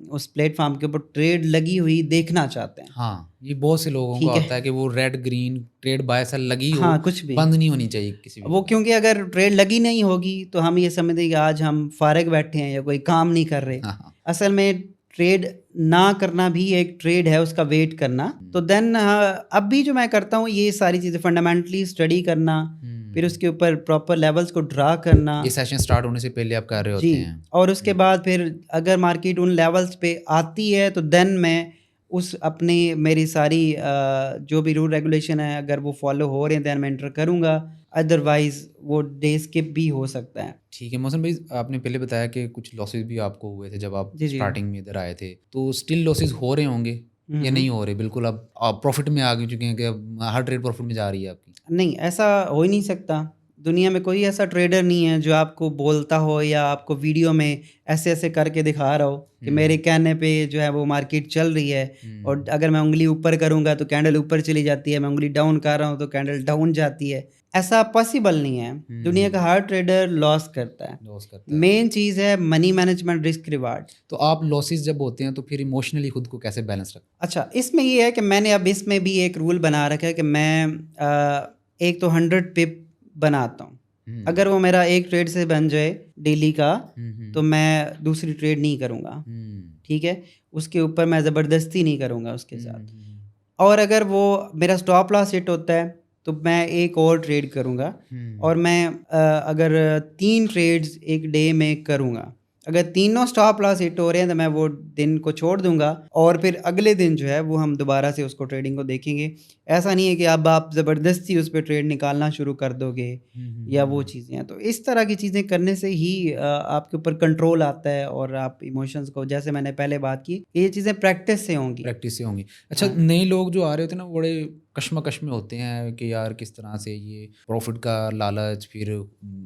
उस प्लेटफ़ॉर्म के ऊपर ट्रेड लगी हुई देखना चाहते हैं। हाँ, ये बहुत से लोगों का ठीक होता है है? कि वो red, green, trade buy sell लगी हो, हाँ, कुछ भी। बंद नहीं होनी चाहिए किसी भी वो वक़्त। क्योंकि अगर ट्रेड लगी नहीं होगी तो हम ये समझते हैं कि आज हम फ़ारिग बैठे हैं या कोई काम नहीं कर रहे। हाँ, हाँ। असल में ट्रेड ना करना भी एक ट्रेड है, उसका वेट करना। तो हुँ, देन अब भी जो मैं करता हूँ ये सारी चीज़ें फंडामेंटली स्टडी करना, हुँ, फिर हुँ। उसके ऊपर प्रॉपर लेवल्स को ड्रा करना। ये सेशन स्टार्ट होने से पहले आप कर रहे जी, होते हैं। और उसके हुँ, बाद फिर अगर मार्केट उन लेवल्स पे आती है तो देन मैं उस अपनी मेरी सारी जो भी रूल रेगुलेशन है अगर वो फॉलो हो रहे हैं देन मैं एंटर करूँगा, अदरवाइज़ वो डे स्किप भी हो सकता है। ठीक है। मौसम भाई, आपने पहले बताया कि कुछ लॉसेस भी आपको हुए थे जब आप जी, जी। स्टार्टिंग में इधर आए थे। तो स्टिल लॉसेस हो रहे होंगे हुँ, या हुँ। नहीं हो रहे? बिल्कुल अब आप प्रॉफ़िट में आ गए चुके हैं कि अब हर ट्रेड प्रॉफ़िट में जा रही है आपकी? नहीं, ऐसा हो ही नहीं सकता। दुनिया में कोई ऐसा ट्रेडर नहीं है जो आपको बोलता हो या आपको वीडियो में ऐसे-ऐसे करके दिखा रहा हो कि मेरे हुँ, कहने पे जो है वो मार्केट चल रही है और हुँ, अगर मैं उँगली ऊपर करूँगा तो कैंडल ऊपर चली जाती है, मैं उँगली डाउन कर रहा हूँ तो कैंडल डाउन जाती है। ऐसा पॉसिबल नहीं है। हुँ, दुनिया का हुँ। हर ट्रेडर लॉस करता है। लॉस करता है। मेन चीज़ है मनी मैनेजमेंट रिस्क रिवार्ड। तो आप लॉसेस जब होते हैं तो फिर इमोशनली खुद को कैसे बैलेंस रखते अच्छा, इसमें ये है कि मैंने अब इसमें भी एक रूल बना रखा है कि मैं एक तो 100 पिप बनाता हूँ। हैं? अगर हुँ, वो मेरा एक ट्रेड से बन जाए डेली का, हुँ, तो हुँ, मैं दूसरी ट्रेड नहीं करूँगा, हुँ, ठीक है? उसके ऊपर मैं ज़बरदस्ती नहीं करूँगा उसके हुँ, साथ। हुँ, हुँ, और अगर वो मेरा स्टॉप लॉस हिट होता है, तो मैं एक और ट्रेड करूँगा हुँ, और मैं अगर 3 ट्रेड्स एक डे में करूँगा। अगर तीनों स्टॉप लॉस हिट हो रहे हैं, तो मैं वो दिन को छोड़ दूँगा और फिर अगले दिन जो है, वो हम दोबारा से उसको ट्रेडिंग को देखेंगे। ऐसा नहीं है कि अब आप ज़बरदस्ती उस पे ट्रेड निकालना शुरू कर दोगे हुँ, हुँ, या वो हुँ। चीज़ें हैं। तो इस तरह की चीज़ें करने से ही आपके ऊपर कंट्रोल आता है और आप इमोशंस को जैसे मैंने पहले बात की, ये चीज़ें प्रैक्टिस से होंगी। प्रैक्टिस से होंगी। अच्छा, हाँ। नए लोग जो आ रहे होते हैं ना, वो बड़े कश्मकश में होते हैं कि यार किस तरह से ये प्रॉफ़िट का लालच, फिर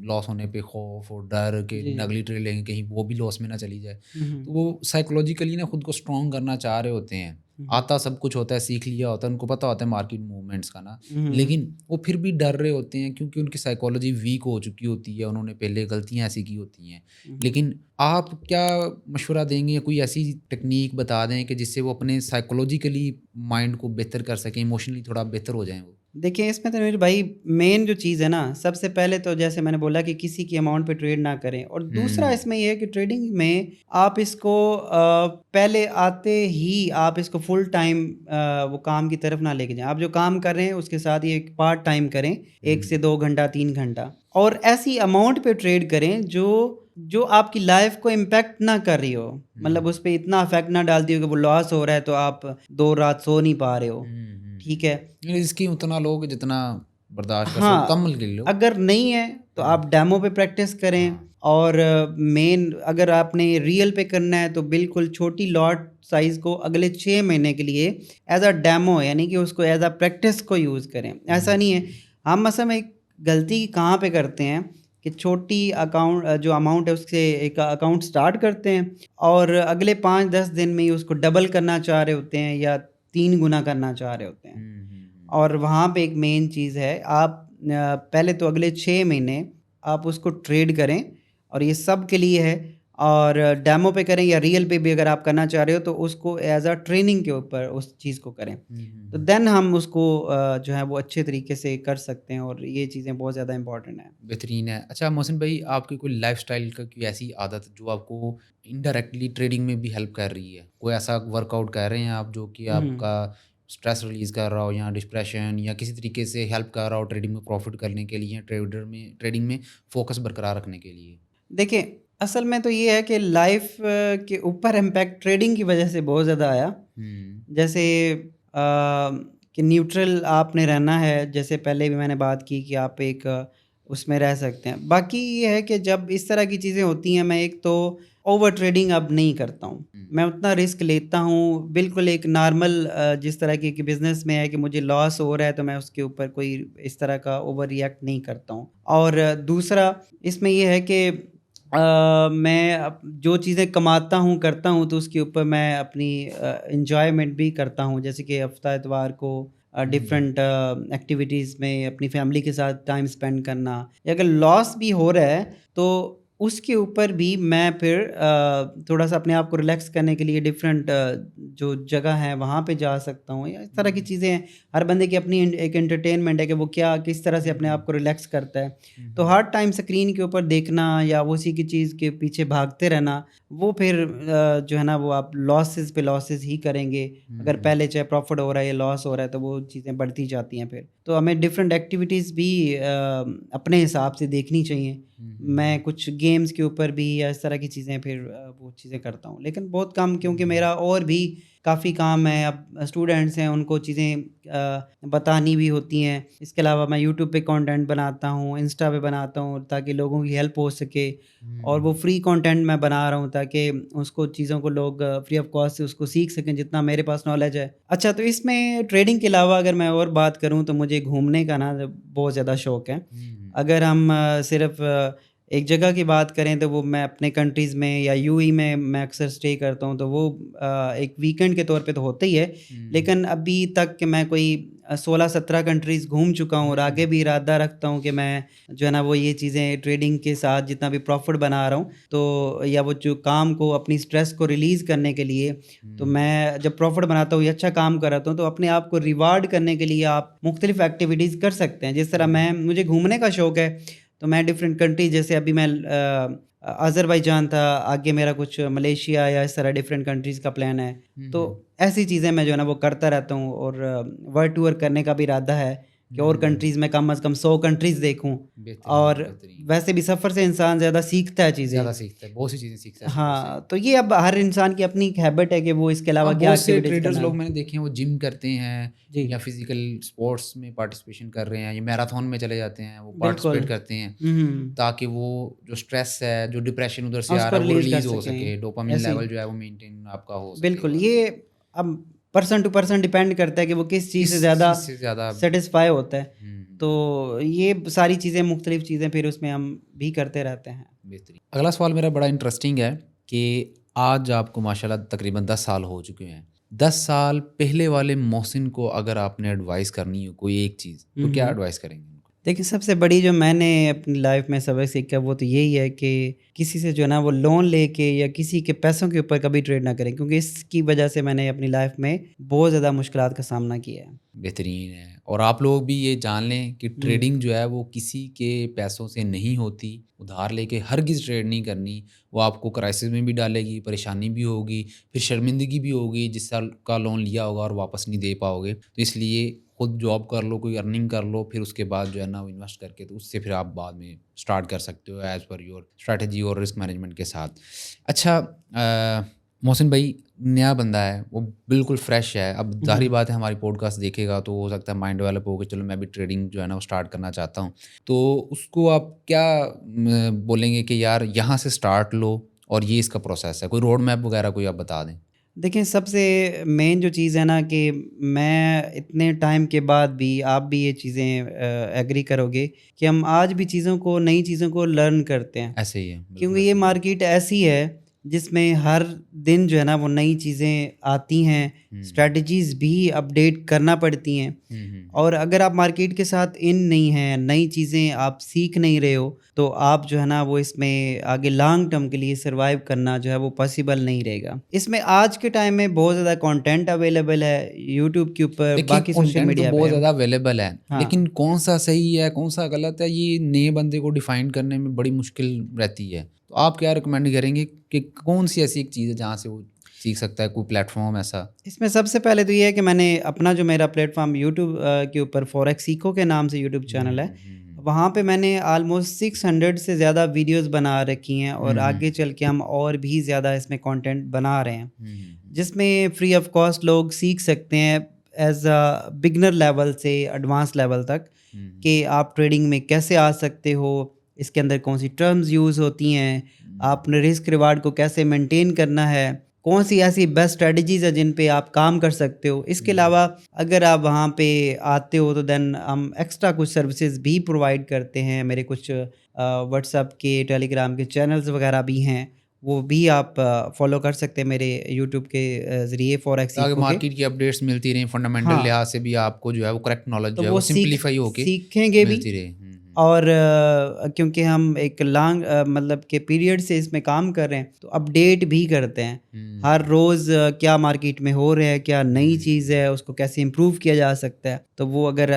लॉस होने पे खौफ़ और डर कि जी। अगली ट्रेड लेंगे कहीं वो भी लॉस में ना चली जाए। हुँ, तो हुँ। वो साइकोलॉजिकली ना खुद को स्ट्रॉन्ग करना चाह रहे होते हैं। आता सब कुछ होता है, सीख लिया होता है, उनको पता होता है मार्केट मूवमेंट्स का ना, हुँ, लेकिन वो फिर भी डर रहे होते हैं क्योंकि उनकी साइकोलॉजी वीक हो चुकी होती है, उन्होंने पहले गलतियाँ ऐसी की होती हैं। हुँ। लेकिन आप क्या मशवरा देंगे या कोई ऐसी टेक्नीक बता दें कि जिससे वो अपने साइकोलॉजिकली माइंड को बेहतर कर सकें, इमोशनली थोड़ा बेहतर हो जाएँ वो? देखिए, इसमें तो मेरे भाई मेन जो चीज़ है ना, सबसे पहले तो जैसे मैंने बोला कि किसी की अमाउंट पे ट्रेड ना करें और दूसरा हुँ, इसमें ये है कि ट्रेडिंग में आप इसको पहले आते ही आप इसको फुल टाइम वो काम की तरफ ना लेके जाएँ। आप जो काम कर रहे हैं उसके साथ ये एक पार्ट टाइम करें, 1 हुँ, से 2 घंटा, 3 घंटा और ऐसी अमाउंट पे ट्रेड करें जो आपकी लाइफ़ को इम्पैक्ट ना कर रही हो। मतलब हुँ, उस पे इतना इफ़ेक्ट ना डालती हो कि वो लॉस हो रहा है तो आप 2 रात सो नहीं पा रहे हो, हुँ, हुँ, ठीक हुँ। है? रिस्की उतना लो कि जितना बर्दाश्त कर सको, कम हाँ, ले लो। अगर नहीं है तो हुँ, आप डेमो पे प्रैक्टिस करें हाँ। और मेन अगर आपने रियल पे करना है तो बिल्कुल छोटी लॉट साइज़ को अगले 6 महीने के लिए एज़ अ डेमो यानी कि उसको एज़ अ प्रैक्टिस को यूज़ करें। ऐसा हुँ, नहीं है हुँ, हम असल में एक गलती कहाँ पे करते हैं कि छोटी अकाउंट जो अमाउंट है उससे एक अकाउंट स्टार्ट करते हैं और अगले 5-10 दिन में ही उसको डबल करना चाह रहे होते हैं या 3 गुना करना चाह रहे होते हैं। हुँ, हुँ, हुँ। और वहाँ पे एक मेन चीज़ है आप पहले तो अगले 6 महीने आप उसको ट्रेड करें और ये सब के लिए है और डेमो पे करें या रियल पे भी अगर आप करना चाह रहे हो तो उसको एज़ अ ट्रेनिंग के ऊपर उस चीज़ को करें। हुँ, हुँ, तो हुँ। देन हम उसको जो है वो अच्छे तरीके से कर सकते हैं और ये चीज़ें बहुत ज़्यादा इम्पोर्टेंट हैं। बेहतरीन है। अच्छा मोहसिन भाई, आपकी कोई लाइफ़स्टाइल का कोई ऐसी आदत जो आपको इनडायरेक्टली ट्रेडिंग में भी हेल्प कर रही है? कोई ऐसा वर्कआउट कर रहे हैं आप जो कि हुँ। आपका स्ट्रेस रिलीज़ कर रहा हो या डिप्रेशन या किसी तरीके से हेल्प कर रहा हो ट्रेडिंग में प्रॉफ़िट करने के लिए, ट्रेडिंग में फ़ोकस बरकरार रखने के लिए? देखिए, असल में तो ये है कि लाइफ़ के ऊपर इम्पैक्ट ट्रेडिंग की वज़ह से बहुत ज़्यादा आया। हुँ, जैसे कि न्यूट्रल आपने रहना है, जैसे पहले भी मैंने बात की कि आप एक उसमें रह सकते हैं। बाकी ये है कि जब इस तरह की चीज़ें होती हैं, मैं एक तो ओवर ट्रेडिंग अब नहीं करता हूँ। हुँ, मैं उतना रिस्क लेता हूँ, बिल्कुल एक नॉर्मल जिस तरह की कि बिज़नेस में है कि मुझे लॉस हो रहा है, तो मैं उसके ऊपर कोई इस तरह का ओवर रिएक्ट नहीं करता हूँ। और दूसरा इसमें ये है कि मैं जो चीज़ें कमाता हूँ, करता हूँ तो उसके ऊपर मैं अपनी एन्जॉयमेंट भी करता हूँ। जैसे कि हफ्ता इतवार को हुँ, डिफरेंट एक्टिविटीज़ में अपनी फैमिली के साथ टाइम स्पेंड करना या अगर लॉस भी हो रहा है तो उसके ऊपर भी मैं फिर थोड़ा-सा अपने आप को रिलैक्स करने के लिए डिफरेंट जो जगह है वहाँ पे जा सकता हूँ या इस तरह की हुँ, चीज़ें हैं। हर बंदे की अपनी एक एंटरटेनमेंट है कि वो क्या किस तरह से हुँ, अपने हुँ, आप को रिलैक्स करता है। हुँ, तो हुँ, हर टाइम स्क्रीन के ऊपर देखना या उसी की चीज़ के पीछे भागते रहना, वो फिर जो है ना वो आप लॉसेस पे लॉसेस ही करेंगे। हुँ, अगर हुँ, पहले चाहे प्रॉफ़िट हो रहा है या लॉस हो रहा है तो वो चीज़ें बढ़ती जाती हैं फिर। तो हमें डिफरेंट एक्टिविटीज़ भी अपने हिसाब से देखनी चाहिए। हुँ, मैं हुँ, कुछ गेम्स के ऊपर भी या इस तरह की चीज़ें फिर वो चीज़ें करता हूँ। लेकिन बहुत कम क्योंकि हुँ, मेरा और भी काफ़ी काम है, अब स्टूडेंट्स हैं उनको चीज़ें बतानी भी होती हैं। इसके अलावा मैं यूट्यूब पे कंटेंट बनाता हूँ, इंस्टा पे बनाता हूँ ताकि लोगों की हेल्प हो सके और वो हुँ, फ्री कंटेंट मैं बना रहा हूँ ताकि उसको चीज़ों को लोग फ्री ऑफ कॉस्ट से उसको सीख सकें जितना मेरे पास नॉलेज है। अच्छा तो इसमें ट्रेडिंग के अलावा अगर मैं और बात करूँ तो मुझे घूमने का ना बहुत ज़्यादा शौक है। हुँ, अगर हम सिर्फ़ एक जगह की बात करें तो वो मैं अपने कंट्रीज़ में या यूएई में मैं अक्सर स्टे करता हूँ तो वो एक वीकेंड के तौर पे तो होता ही है। हुँ, लेकिन अभी तक कि मैं कोई 16-17 कंट्रीज़ घूम चुका हूँ और आगे हुँ, भी इरादा रखता हूँ कि मैं जो है ना वो ये चीज़ें ट्रेडिंग के साथ जितना भी प्रॉफ़िट बना रहा हूँ तो या वो जो काम को अपनी स्ट्रेस को रिलीज़ करने के लिए तो हुँ, मैं जब प्रॉफ़िट बनाता हूँ या अच्छा काम कर रहा हूँ तो अपने आप को रिवार्ड करने के लिए आप मुख्तलिफ़ एक्टिविटीज़ कर सकते हैं। जिस तरह हुँ, मैं मुझे घूमने का शौक है तो मैं डिफरेंट कंट्री जैसे अभी मैं अज़रबैजान था, आगे मेरा कुछ मलेशिया या इस तरह डिफरेंट कंट्रीज़ का प्लान है। हुँ, तो हुँ, ऐसी चीज़ें मैं जो है ना वो करता रहता हूँ और वर्ल्ड टूर करने का भी इरादा है कि और हुँ। कंट्रीज़ में कम से कम 100 कंट्रीज़ देखूँ बेहतरीन, और बेहतरीन। वैसे भी सफ़र से इंसान ज़्यादा सीखता है चीज़ें। ज़्यादा सीखता है, बहुत सी चीज़ें सीखता है सफ़र से। हाँ, तो ये अब हर इंसान की अपनी एक हैबिट है कि वो इसके हाँ, अलावा क्या बहुत से एक्टिविटीज़ ट्रेडर्स करना लोग है। मैंने देखे हैं वो जिम करते हैं जी, या फिज़िकल स्पोर्ट्स में पार्टिसिपेशन कर रहे हैं या मैराथन में चले जाते हैं, वो बिल्कुल। पार्टिसिपेट करते हैं हुँ, हुँ। ताकि वो जो स्ट्रेस है, जो डिप्रेशन उधर हाँ, से आ उसको रहा है वो रिलीज़ कर रिलीज़ हो सकें, सके, डोपामाइन ऐसे ही। लेवल जो है वो मेंटेन आपका हो सके बिल्कुल, और ये अब पर्सन टू पर्सन डिपेंड करता है कि वो किस चीज़ किस से ज़्यादा चीज़ से ज़्यादा सैटिस्फ़ाई होता है। हुँ, तो ये सारी चीज़ें मुख्तलिफ़ चीज़ें फिर उसमें हम भी करते रहते हैं। बेहतरीन। अगला सवाल मेरा बड़ा इंटरेस्टिंग है कि आज आपको माशाल्लाह तकरीबन 10 साल हो चुके हैं। 10 साल पहले वाले मोहसिन को अगर आपने एडवाइस करनी हो कोई एक चीज़, तो क्या एडवाइस करेंगे उनको? देखिए, सबसे बड़ी जो मैंने अपनी लाइफ में सबक सीखा वो तो यही है कि किसी से जो है ना वो लोन लेके या किसी के पैसों के ऊपर कभी ट्रेड ना करें, क्योंकि इसकी वजह से मैंने अपनी लाइफ में बहुत ज़्यादा मुश्किलात का सामना किया है। बेहतरीन है। और आप लोग भी ये जान लें कि हुँ। ट्रेडिंग जो है वो किसी के पैसों से नहीं होती। उधार लेके हरगिज़ ट्रेड नहीं करनी। वो आपको क्राइसिस में भी डालेगी, परेशानी भी होगी, फिर शर्मिंदगी भी होगी जिस साल का लोन लिया होगा और वापस नहीं दे पाओगे। तो इसलिए खुद जॉब कर लो, कोई अर्निंग कर लो, फिर उसके बाद जो है ना वो इन्वेस्ट करके तो उससे फिर आप बाद में स्टार्ट कर सकते हो एज़ पर योर स्ट्रैटेजी और रिस्क मैनेजमेंट के साथ। अच्छा, मोहसिन भाई नया बंदा है, वो बिल्कुल फ्रेश है। अब ज़ाहिर बात है हमारी पॉडकास्ट देखेगा तो हो सकता है माइंड डेवलप हो कि चलो मैं भी ट्रेडिंग जो है ना वो स्टार्ट करना चाहता हूँ। तो उसको आप क्या बोलेंगे कि यार यहाँ से स्टार्ट लो और ये इसका प्रोसेस है? कोई रोड मैप वगैरह कोई आप बता दें? देखिए, सबसे मेन जो चीज़ है ना कि मैं इतने टाइम के बाद भी आप भी ये चीज़ें एग्री करोगे कि हम आज भी चीज़ों को नई चीज़ों को लर्न करते हैं, ऐसे ही है, बिल्कुल क्योंकि ये ऐसे ही है। मार्केट ऐसी है जिसमें हर दिन जो है ना वो नई चीज़ें आती हैं, स्ट्रैटेजीज़ भी अपडेट करना पड़ती हैं। हुँ, हुँ। और अगर आप मार्केट के साथ इन नहीं हैं, नई चीज़ें आप सीख नहीं रहे हो, तो आप जो है ना वो इसमें आगे लॉन्ग टर्म के लिए सर्वाइव करना जो है वो पॉसिबल नहीं रहेगा। इसमें आज के टाइम में बहुत ज़्यादा कंटेंट अवेलेबल है यूट्यूब के ऊपर, देखिए, बाकी सोशल कंटेंट तो मीडिया बहुत पे। ज़्यादा अवेलेबल है, हाँ। लेकिन कौन-सा सही है, कौन-सा गलत है, ये नए बंदे को डिफाइन करने में बड़ी मुश्किल रहती है। तो आप क्या रिकमेंड करेंगे कि कौन-सी ऐसी एक चीज़ है जहाँ से वो सीख सकता है, कोई प्लेटफ़ॉर्म ऐसा? इसमें सबसे पहले तो ये है कि मैंने अपना जो मेरा प्लेटफ़ॉर्म यूट्यूब के ऊपर फॉरेक्स सीखो के नाम से यूट्यूब हुँ, चैनल है, हुँ, वहाँ पे मैंने ऑलमोस्ट 600 से ज़्यादा वीडियोज़ बना रखी हैं और हुँ, आगे चल के हम और भी ज़्यादा इसमें कंटेंट बना रहे हैं, हुँ, हुँ, जिसमें फ्री ऑफ कॉस्ट लोग सीख सकते हैं एज़ अ बिगिनर लेवल से एडवांस लेवल तक, हुँ, कि आप ट्रेडिंग में कैसे आ सकते हो, इसके अंदर कौन-सी टर्म्स यूज़ होती हैं, हुँ, आपने रिस्क रिवार्ड को कैसे मेंटेन करना है, कौन-सी ऐसी बेस्ट स्ट्रैटेजीज़ है जिन पे आप काम कर सकते हो। इसके हुँ। अलावा अगर आप वहाँ पे आते हो तो देन हम एक्स्ट्रा कुछ सर्विसेज़ भी प्रोवाइड करते हैं। मेरे कुछ व्हाट्सएप के, टेलीग्राम के चैनल्स वगैरह भी हैं, वो भी आप फॉलो कर सकते हैं मेरे यूट्यूब के ज़रिए फॉरेक्स ताकि सीखो के। मार्केट की अपडेट्स मिलती रहें, फंडामेंटल हाँ, लिहाज से भी आपको जो है वो करेक्ट नॉलेज तो जो है वो वो सिंप्लीफाई होके सीखेंगे भी। मिलती रहे। हुँ, हुँ, और क्योंकि हम एक लॉन्ग मतलब के पीरियड से इसमें काम कर रहे हैं, तो अपडेट भी करते हैं। हुँ, हर रोज़ क्या मार्केट में हो रहा है, क्या नई हुँ। चीज़ है, उसको कैसे इम्प्रूव किया जा सकता है। तो वो अगर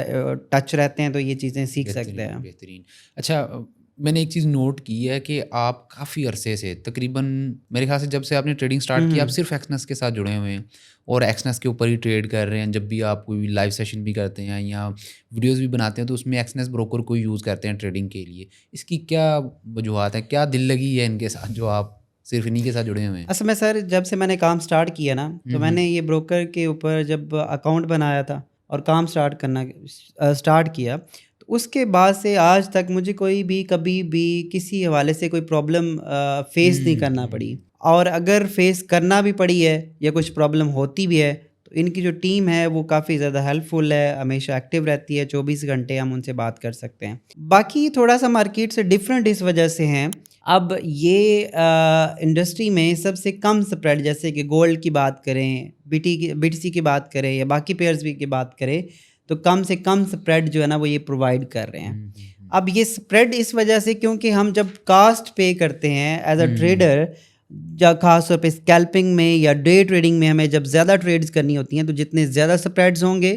टच रहते हैं तो ये चीज़ें सीख सकते बेहतरीन, हैं। बेहतरीन। अच्छा, मैंने एक चीज़ नोट की है कि आप काफ़ी अरसे से तकरीबन मेरे ख़्याल से जब से आपने ट्रेडिंग हुँ, स्टार्ट की आप हुँ। सिर्फ़ एक्सनेस के साथ जुड़े हुए हैं और एक्सनेस के ऊपर ही ट्रेड कर रहे हैं। जब भी आप कोई लाइव सेशन भी करते हैं या वीडियोज़ भी बनाते हैं तो उसमें एक्सनेस ब्रोकर को यूज़ करते हैं ट्रेडिंग के लिए। इसकी क्या वजूहात हैं? क्या दिल लगी है इनके साथ जो आप सिर्फ़ इन्हीं के साथ जुड़े हुए हैं? असल में सर, जब से मैंने काम स्टार्ट किया ना, हुँ, तो हुँ। मैंने ये ब्रोकर के ऊपर जब अकाउंट बनाया था और काम स्टार्ट करना स्टार्ट किया, तो उसके बाद से आज तक मुझे कोई भी कभी भी किसी हवाले से कोई प्रॉब्लम फेस नहीं हुँ, करना पड़ी। हुँ। और अगर फेस करना भी पड़ी है या कुछ प्रॉब्लम होती भी है, तो इनकी जो टीम है वो काफ़ी ज़्यादा हेल्पफुल है, हमेशा एक्टिव रहती है, 24 घंटे हम उनसे बात कर सकते हैं। बाकी थोड़ा-सा मार्केट से डिफरेंट इस वजह से हैं, अब ये इंडस्ट्री में सबसे कम स्प्रेड, जैसे कि गोल्ड की बात करें, बीटीसी की बात करें या बाकी पेयर्स भी की बात करें, तो कम से कम स्प्रेड जो है ना वो ये प्रोवाइड कर रहे हुँ, हैं। हुँ, हुँ। अब ये स्प्रेड इस वजह से, क्योंकि हम जब कास्ट पे करते हैं एज़ अ हुँ, ट्रेडर, या ख़ास तौर पे स्कैल्पिंग में या डे ट्रेडिंग में हमें जब ज़्यादा ट्रेड्स करनी होती हैं, तो जितने ज़्यादा स्प्रेड्स होंगे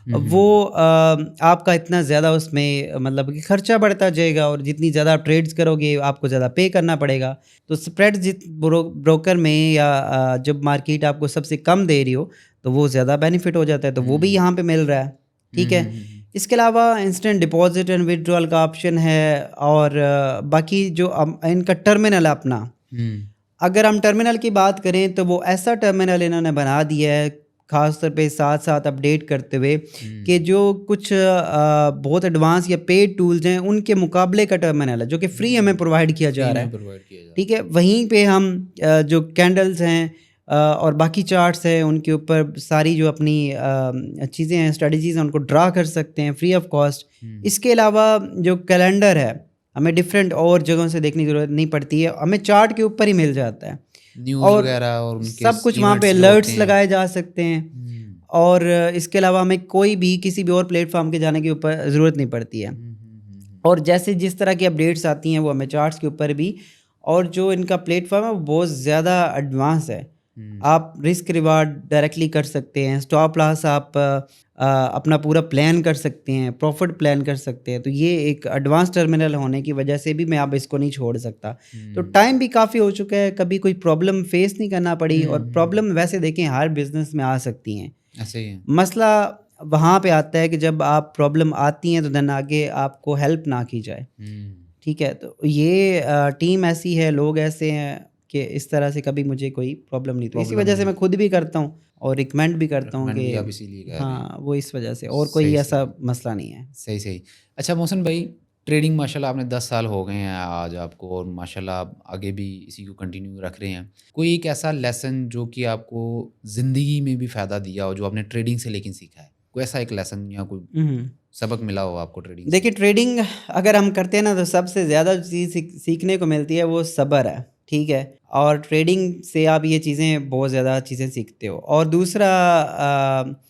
हुँ, वो हुँ। आपका इतना ज़्यादा उसमें मतलब कि खर्चा बढ़ता जाएगा, और जितनी ज़्यादा आप ट्रेड्स करोगे आपको ज़्यादा पे करना पड़ेगा। तो स्प्रेड ब्रोकर में या जब मार्केट आपको सबसे कम दे रही हो, तो वो ज़्यादा बेनिफिट हो जाता है, तो वो भी हुँ। यहाँ पे मिल रहा है। हुँ, ठीक हुँ, है। हुँ, हुँ। इसके अलावा इंस्टेंट डिपॉजिट एंड विथड्रॉल का ऑप्शन है, और बाकी जो इनका टर्मिनल है अपना, हुँ। अगर हम टर्मिनल की बात करें तो वो ऐसा टर्मिनल इन्होंने बना दिया है, ख़ास तौर पे साथ-साथ अपडेट करते हुए, कि हुँ। जो कुछ बहुत एडवांस या पेड टूल्स हैं उनके मुकाबले का टर्मिनल है, जो कि फ्री हमें हुँ। प्रोवाइड किया फ्री जा रहा में है। प्रोवाइड किया जा ठीक रहा है, वहीं पे हम जो कैंडल्स हैं और बाकी चार्ट्स हैं, उनके ऊपर सारी जो अपनी चीज़ें हैं, स्ट्रेटजीज़ हैं, उनको ड्रा कर सकते हैं फ्री ऑफ कॉस्ट। है। हुँ। इसके अलावा जो कैलेंडर है, हमें डिफरेंट और जगहों से देखने की ज़रूरत नहीं पड़ती है, हमें चार्ट के ऊपर ही मिल जाता है। न्यूज़ और वगैरह और उनके सब कुछ वहाँ पे इवेंट्स जो होते अलर्ट्स हैं। लगाए जा सकते हैं। और इसके अलावा हमें कोई भी किसी भी और प्लेटफॉर्म के जाने के ऊपर ज़रूरत नहीं पड़ती है। और जैसे जिस तरह की अपडेट्स आती हैं वो हमें चार्ट्स के ऊपर भी, और जो इनका प्लेटफॉर्म है वो बहुत ज़्यादा एडवांस है। आप रिस्क रिवार्ड डायरेक्टली कर सकते हैं, स्टॉप लॉस आप अपना पूरा प्लान कर सकते हैं, प्रॉफिट प्लान कर सकते हैं। तो ये एक एडवांस टर्मिनल होने की वजह से भी मैं अब इसको नहीं छोड़ सकता। तो टाइम भी काफ़ी हो चुका है, कभी कोई प्रॉब्लम फेस नहीं करना पड़ी। और प्रॉब्लम वैसे देखें हर बिजनेस में आ सकती हैं। ऐसे ही है। मसला वहाँ पे आता है कि जब आप प्रॉब्लम आती हैं तो देन आगे आपको हेल्प ना की जाए। ठीक है, तो ये टीम ऐसी है, लोग ऐसे हैं कि इस तरह से कभी मुझे कोई प्रॉब्लम नहीं। तो इसी प्रॉब्लम वजह से नहीं मैं खुद भी करता हूँ और रिकमेंड भी करता हूँ रिकमेंड भी आप कि इसीलिए कह रहे हैं। हाँ, वो इस वजह से, और कोई सही ऐसा सही मसला नहीं है। सही सही। अच्छा मोहसिन भाई, ट्रेडिंग माशाल्लाह आपने 10 साल हो गए हैं आज आपको, और माशाल्लाह आप आगे भी इसी को कंटिन्यू रख रहे हैं। कोई एक ऐसा लेसन जो कि आपको ज़िंदगी में भी फ़ायदा दिया हो, जो आपने ट्रेडिंग से लेकिन सीखा है? कोई ऐसा एक लेसन या कोई हम्म। सबक मिला हो आपको ट्रेडिंग से? देखिए, ट्रेडिंग अगर हम करते हैं ना तो सबसे ज़्यादा चीज़ सीखने को मिलती है वो सब्र है। ठीक है, और ट्रेडिंग से आप ये चीज़ें बहुत ज़्यादा चीज़ें सीखते हो। और दूसरा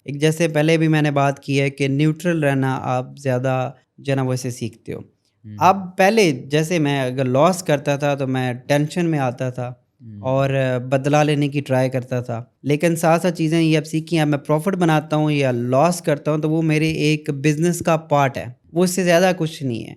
एक जैसे पहले भी मैंने बात की है कि न्यूट्रल रहना आप ज़्यादा जो है ना वो इससे सीखते हो। अब पहले जैसे मैं अगर लॉस करता था तो मैं टेंशन में आता था और बदला लेने की ट्राई करता था। लेकिन साथ साथ चीज़ें ये अब सीखी हैं, अब मैं प्रॉफिट बनाता हूँ या लॉस करता हूँ तो वो मेरे एक बिजनेस का पार्ट है, वो इससे ज़्यादा कुछ नहीं है।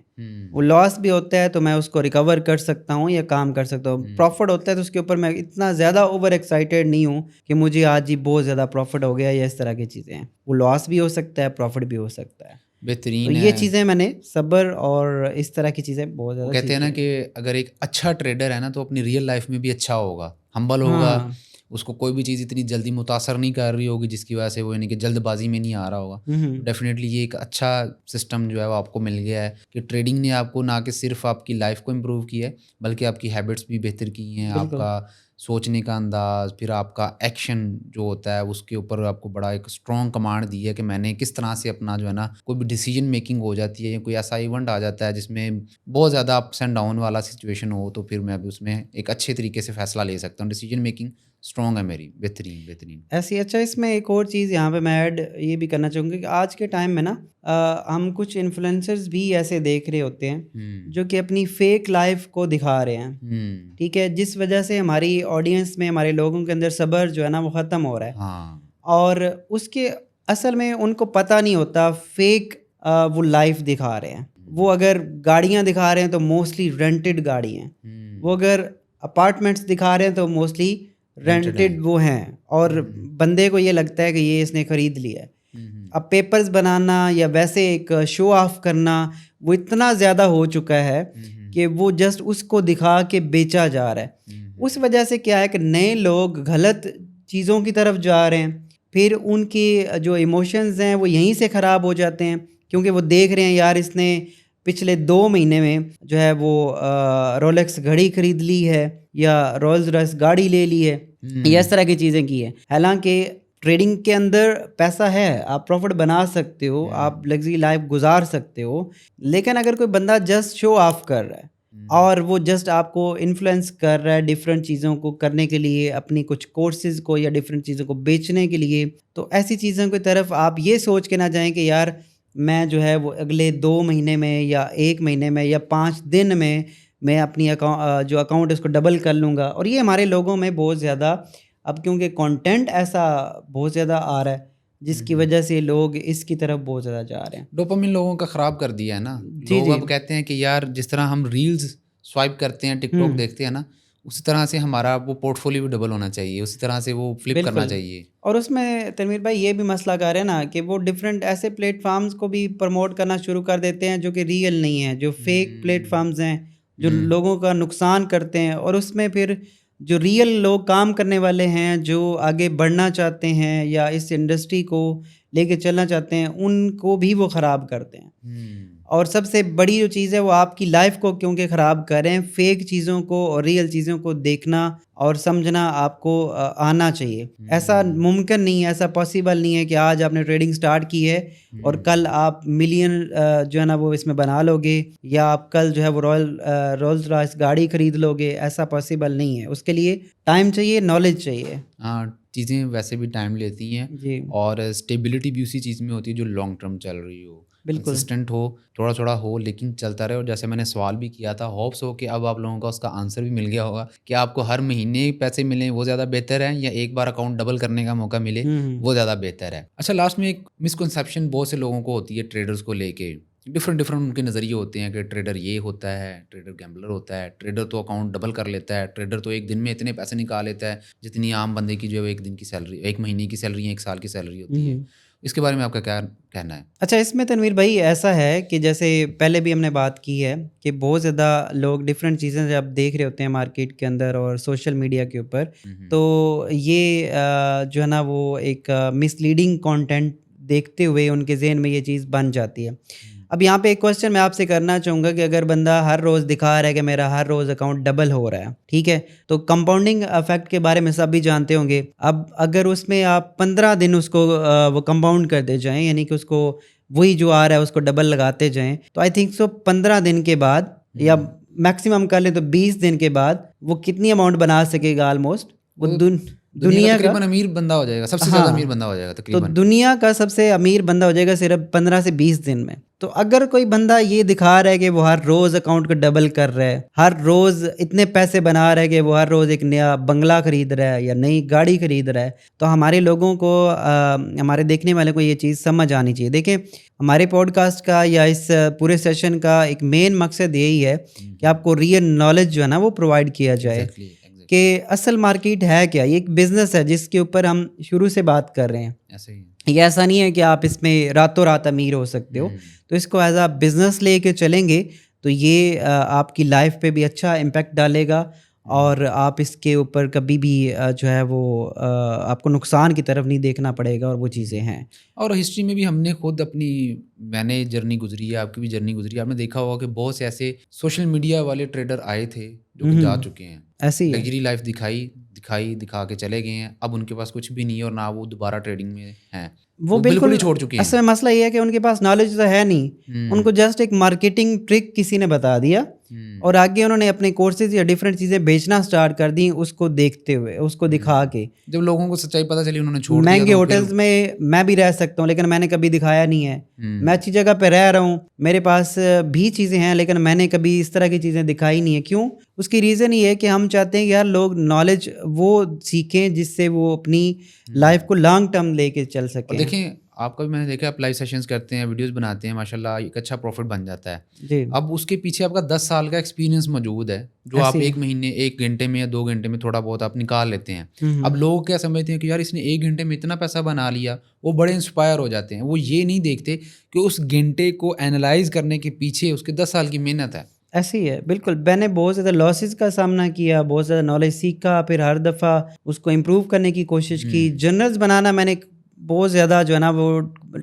वो लॉस भी होता है तो मैं उसको रिकवर कर सकता हूँ या काम कर सकता हूँ। प्रॉफिट होता है तो उसके ऊपर मैं इतना ज़्यादा ओवर एक्साइटेड नहीं हूँ कि मुझे आज ही बहुत ज़्यादा प्रॉफिट हो गया या इस तरह की चीज़ें हैं। वो लॉस भी हो सकता है, प्रॉफिट भी हो सकता है। तो बेहतरीन ये है। चीज़ें मैंने सब्र और इस तरह की चीज़ें बहुत वो ज़्यादा कहते हैं सीखी ना हैं। कि अगर एक अच्छा ट्रेडर है ना तो अपनी रियल लाइफ में भी अच्छा होगा, हम्बल होगा, हाँ। उसको कोई भी चीज़ इतनी जल्दी मुतासर नहीं कर रही होगी जिसकी वजह से वो यानी कि जल्दबाजी में नहीं आ रहा होगा। तो डेफिनेटली ये एक अच्छा सिस्टम जो है वो आपको मिल गया है कि ट्रेडिंग ने आपको ना कि सिर्फ आपकी लाइफ को इम्प्रूव किया है, बल्कि आपकी हैबिट्स भी बेहतर की हैं, बिल्कुल। आपका सोचने का अंदाज़, फिर आपका एक्शन जो होता है उसके ऊपर आपको बड़ा एक स्ट्रॉन्ग कमांड दी है कि मैंने किस तरह से अपना जो है ना कोई भी डिसीजन मेकिंग हो जाती है या कोई ऐसा इवेंट आ जाता है जिसमें बहुत ज़्यादा अप्स एंड डाउन वाला सिचुएशन हो, तो फिर मैं भी उसमें एक अच्छे तरीके से फ़ैसला ले सकता हूँ। डिसीजन मेकिंग स्ट्रॉन्ग है मेरी। बेहतरीन बेहतरीन। ऐसी अच्छा, इसमें एक और चीज़ यहाँ पे मैं ऐड ये भी करना चाहूँगा कि आज के टाइम में ना हम कुछ इन्फ्लुएंसर्स भी ऐसे देख रहे होते हैं जो कि अपनी फेक लाइफ को दिखा रहे हैं। ठीक है, जिस वजह से हमारी ऑडियंस में, हमारे लोगों के अंदर सब्र जो है ना वो ख़त्म हो रहा है। हाँ। और उसके असल में उनको पता नहीं होता फेक वो लाइफ दिखा रहे हैं। वो अगर गाड़ियाँ दिखा रहे हैं तो मोस्टली रेंटेड गाड़ी हैं। वो अगर अपार्टमेंट्स दिखा रहे हैं तो मोस्टली रेंटेड है। रेंटेड वो हैं, और बंदे को ये लगता है कि ये इसने खरीद लिया है। अब पेपर्स बनाना या वैसे एक शो ऑफ करना वो इतना ज़्यादा हो चुका है कि वो जस्ट उसको दिखा के बेचा जा रहा है। उस वजह से क्या है कि नए लोग गलत चीज़ों की तरफ जा रहे हैं। फिर उनकी जो इमोशंस हैं वो यहीं से ख़राब हो जाते हैं, क्योंकि वो देख रहे हैं यार इसने पिछले 2 महीने में जो है वो रोलेक्स घड़ी खरीद ली है या रोल्स रॉयस गाड़ी ले ली है या इस तरह की चीज़ें की है। हालांकि ट्रेडिंग के अंदर पैसा है, आप प्रॉफिट बना सकते हो, आप लग्जरी लाइफ गुजार सकते हो। लेकिन अगर कोई बंदा जस्ट शो ऑफ कर रहा है और वो जस्ट आपको इन्फ्लुएंस कर रहा है डिफरेंट चीज़ों को करने के लिए, अपनी कुछ कोर्सेज को या डिफरेंट चीज़ों को बेचने के लिए, तो ऐसी चीज़ों की तरफ आप ये सोच के ना जाएं कि यार मैं जो है वो अगले 2 महीने में या 1 महीने में या 5 दिन में मैं अपनी जो अकाउंट है उसको डबल कर लूँगा। और ये हमारे लोगों में बहुत ज़्यादा अब, क्योंकि कंटेंट ऐसा बहुत ज़्यादा आ रहा है जिसकी वजह से लोग इसकी तरफ बहुत ज़्यादा जा रहे हैं। डोपामिन लोगों का ख़राब कर दिया है ना। जी, लोग जी। अब कहते हैं कि यार जिस तरह हम रील्स स्वाइप करते हैं, टिकटॉक हुँ। देखते हैं ना, उसी तरह से हमारा वो पोर्टफोलियो भी डबल होना चाहिए, उसी तरह से वो फ्लिप करना बिल्कुल। चाहिए। और उसमें तनवीर भाई ये भी मसला कर रहे हैं ना कि वो डिफरेंट ऐसे प्लेटफ़ॉर्म्स को भी प्रमोट करना शुरू कर देते हैं जो कि रियल नहीं है, जो फेक प्लेटफ़ॉर्म्स हैं, जो लोगों का नुकसान करते हैं। और उसमें फिर जो रियल लोग काम करने वाले हैं, जो आगे बढ़ना चाहते हैं या इस इंडस्ट्री को लेके चलना चाहते हैं, उनको भी वो ख़राब करते हैं। और सबसे बड़ी जो चीज़ है वो आपकी लाइफ को क्योंकि ख़राब कर रहे हैं, फेक चीज़ों को और रियल चीज़ों को देखना और समझना आपको आना चाहिए। ऐसा मुमकिन नहीं है, ऐसा पॉसिबल नहीं है कि आज आपने ट्रेडिंग स्टार्ट की है और कल आप मिलियन जो है ना वो इसमें बना लोगे, या आप कल जो है वो रोल्स रॉयस गाड़ी खरीद लोगे, ऐसा पॉसिबल नहीं है। उसके लिए टाइम चाहिए, नॉलेज चाहिए। हाँ, चीज़ें वैसे भी टाइम लेती हैं जी, और स्टेबिलिटी भी उसी चीज़ में होती है जो लॉन्ग टर्म चल रही हो, बिल्कुल। कंसिस्टेंट हो, थोड़ा-थोड़ा हो लेकिन चलता रहे। और जैसे मैंने सवाल भी किया था, होप्स हो कि अब आप लोगों का उसका आंसर भी मिल गया होगा कि आपको हर महीने पैसे मिलें वो ज़्यादा बेहतर है या एक बार अकाउंट डबल करने का मौका मिले हुँ। वो ज़्यादा बेहतर है। अच्छा, लास्ट में एक मिसकंसेप्शन बहुत से लोगों को होती है ट्रेडर्स को लेके। डिफरेंट उनके नज़रिए होते हैं कि ट्रेडर ये होता है, ट्रेडर गैम्बलर होता है, ट्रेडर तो अकाउंट डबल कर लेता है, ट्रेडर तो एक दिन में इतने पैसे निकाल लेता है जितनी आम बंदे की जो है एक दिन की सैलरी, एक महीने की सैलरी या एक साल की सैलरी होती है। हुँ। इसके बारे में आपका क्या कहना है? अच्छा, इसमें तनवीर भाई ऐसा है कि जैसे पहले भी हमने बात की है कि बहुत ज़्यादा लोग डिफरेंट चीज़ें जब देख रहे होते हैं मार्केट के अंदर और सोशल मीडिया के ऊपर, हम्म, तो ये जो है ना वो एक मिसलीडिंग कंटेंट देखते हुए उनके ज़हन में ये चीज़ बन जाती है। अब यहाँ पे एक क्वेश्चन मैं आपसे करना चाहूँगा कि अगर बंदा हर रोज़ दिखा रहा है कि मेरा हर रोज़ अकाउंट डबल हो रहा है, ठीक है? तो कंपाउंडिंग इफ़ेक्ट के बारे में सब भी जानते होंगे। अब अगर उसमें आप 15 दिन उसको वो कंपाउंड करते जाएँ, यानी कि उसको वही जो आ रहा है उसको डबल लगाते जाएँ, तो आई थिंक सो 15 दिन के बाद या हम्म, मैक्सिमम कर लें तो 20 दिन के बाद वो कितनी अमाउंट बना सकेगा ऑलमोस्ट वो वो दुनिया का दुनिया का। तकरीबन अमीर बंदा हो जाएगा, सबसे ज़्यादा अमीर हाँ। बंदा हो जाएगा तो तकरीबन। दुनिया का सबसे अमीर बंदा हो जाएगा सिर्फ 15 से 20 दिन में। तो अगर कोई बंदा ये दिखा रहा है कि वो हर रोज़ अकाउंट को डबल कर रहा है, हर रोज़ इतने पैसे बना रहा है कि वो हर रोज़ एक नया बंगला खरीद रहा है या नई गाड़ी खरीद रहा है, तो हमारे लोगों को हमारे देखने वाले को ये चीज़ समझ आनी चाहिए। देखिए, हमारे पॉडकास्ट का या इस पूरे सेशन का एक मेन मकसद यही है कि आपको रियल नॉलेज जो है ना वो प्रोवाइड किया जाए एग्जैक्टली एग्जैक्टली, कि असल मार्केट है क्या। ये एक बिज़नेस है जिसके ऊपर हम शुरू से बात कर रहे हैं। ऐसे ही है। ये ऐसा नहीं है कि आप इसमें रातों रात अमीर हो सकते हो। तो इसको एज़ अ बिज़नेस लेके चलेंगे तो ये आपकी लाइफ पे भी अच्छा इम्पैक्ट डालेगा और आप इसके ऊपर कभी भी जो है वो आपको नुकसान की तरफ नहीं देखना पड़ेगा और वो चीज़ें हैं। और हिस्ट्री में भी हमने खुद अपनी, मैंने जर्नी गुजरी है, आपकी भी जर्नी गुजरी है, आपने देखा होगा कि बहुत से ऐसे सोशल मीडिया वाले ट्रेडर आए थे जो कि जा चुके हैं, ऐसे ही है। लग्जरी लाइफ दिखा के चले गए हैं, अब उनके पास कुछ भी नहीं है और ना वो दोबारा ट्रेडिंग में हैं, वो वो बिल्कुल ही बिल्कुल छोड़ चुके असल हैं। में मसला ये है कि उनके पास नॉलेज तो है नहीं। हम्म, उनको जस्ट एक मार्केटिंग ट्रिक किसी ने बता दिया हम्म, और आगे उन्होंने अपने कोर्सेज़ या डिफरेंट चीज़ें बेचना स्टार्ट कर दी उसको देखते हुए, उसको दिखा के। जब लोगों को सच्चाई पता चली उन्होंने छोड़ दिया महँगे तो फिर। होटल्स में मैं भी रह सकता हूँ, लेकिन मैंने कभी दिखाया नहीं है। मैं हम्म, अच्छी जगह पे रह रहा हूँ, मेरे पास भी चीज़ें हैं, लेकिन मैंने कभी इस तरह की चीज़ें दिखाई नहीं है। क्यों? उसकी रीज़न ये है कि हम चाहते हैं कि यार लोग नॉलेज वो सीखें जिससे वो अपनी लाइफ़ को लॉन्ग टर्म लेके चल और सकें। देखें, आपका भी मैंने देखा, आप लाइव सेशंस करते हैं, वीडियोस बनाते हैं, माशाल्लाह एक अच्छा प्रॉफिट बन जाता है। जी, अब उसके पीछे आपका 10 साल का एक्सपीरियंस मौजूद है, जो ऐसे आप ही 1 महीने 1 घंटे में या 2 घंटे में थोड़ा बहुत आप निकाल लेते हैं। हुँ, अब हुँ। लोग क्या समझते हैं कि यार इसने 1 घंटे में इतना पैसा बना लिया, वो बड़े इंस्पायर हो जाते हैं। वो ये नहीं देखते कि उस घंटे को एनालाइज़ करने के पीछे उसके 10 साल की मेहनत है। ऐसे ही है, बिल्कुल। मैंने बहुत ज़्यादा लॉसेस का सामना किया, बहुत ज़्यादा नॉलेज सीखा, फिर हर दफ़ा उसको इम्प्रूव करने की कोशिश की। हुँ, जर्नल्स बनाना मैंने बहुत ज़्यादा जो है ना वो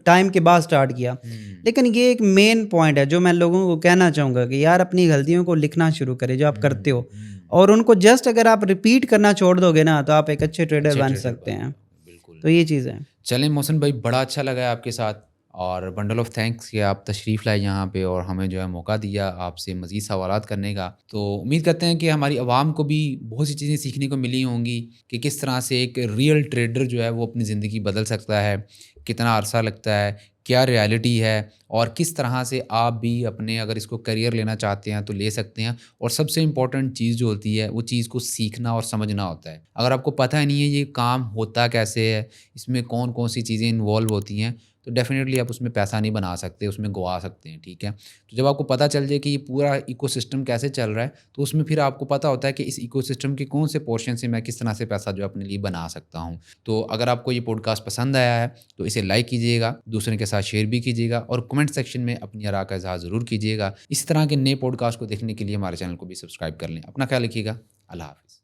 टाइम के बाद स्टार्ट किया। हुँ, लेकिन ये एक मेन पॉइंट है जो मैं लोगों को कहना चाहूँगा कि यार अपनी गलतियों को लिखना शुरू करें जो आप करते हो, हुँ। और उनको जस्ट अगर आप रिपीट करना छोड़ दोगे ना तो आप एक अच्छे ट्रेडर अच्छे बन ट्रेडर सकते बन हैं। जाओगे, बिल्कुल। तो ये चीज़ है। चलें मोहसिन भाई, बड़ा अच्छा लगा है आपके साथ और बंडल ऑफ थैंक्स कि आप तशरीफ़ लाए यहाँ पे और हमें जो है मौका दिया आपसे मज़ीद सवालात करने का। तो उम्मीद करते हैं कि हमारी आवाम को भी बहुत सी चीज़ें सीखने को मिली होंगी कि किस तरह से एक रियल ट्रेडर जो है वो अपनी ज़िंदगी बदल सकता है, कितना अरसा लगता है, क्या रियलिटी है और किस तरह से आप भी अपने, अगर इसको करियर लेना चाहते हैं तो ले सकते हैं। और सबसे इम्पॉर्टेंट चीज़ जो होती है वो चीज़ को सीखना और समझना होता है। अगर आपको पता ही नहीं है ये काम होता कैसे है, इसमें कौन कौन सी चीज़ें इन्वॉल्व होती हैं, तो डेफ़िनेटली आप उसमें पैसा नहीं बना सकते, उसमें गँवा सकते हैं, ठीक है? तो जब आपको पता चल जाए कि ये पूरा इकोसिस्टम कैसे चल रहा है, तो उसमें फिर आपको पता होता है कि इस इकोसिस्टम के कौन से पोर्शन से मैं किस तरह से पैसा जो है अपने लिए बना सकता हूँ। तो अगर आपको ये पॉडकास्ट पसंद आया है, तो इसे लाइक कीजिएगा, दूसरे के साथ शेयर भी कीजिएगा और कमेंट सेक्शन में अपनी आरा का इज़हार ज़रूर कीजिएगा। इस तरह के नए पॉडकास्ट को देखने के लिए हमारे चैनल को भी सब्सक्राइब कर लें। अपना ख्याल रखिएगा। अल्लाह हाफ़िज़।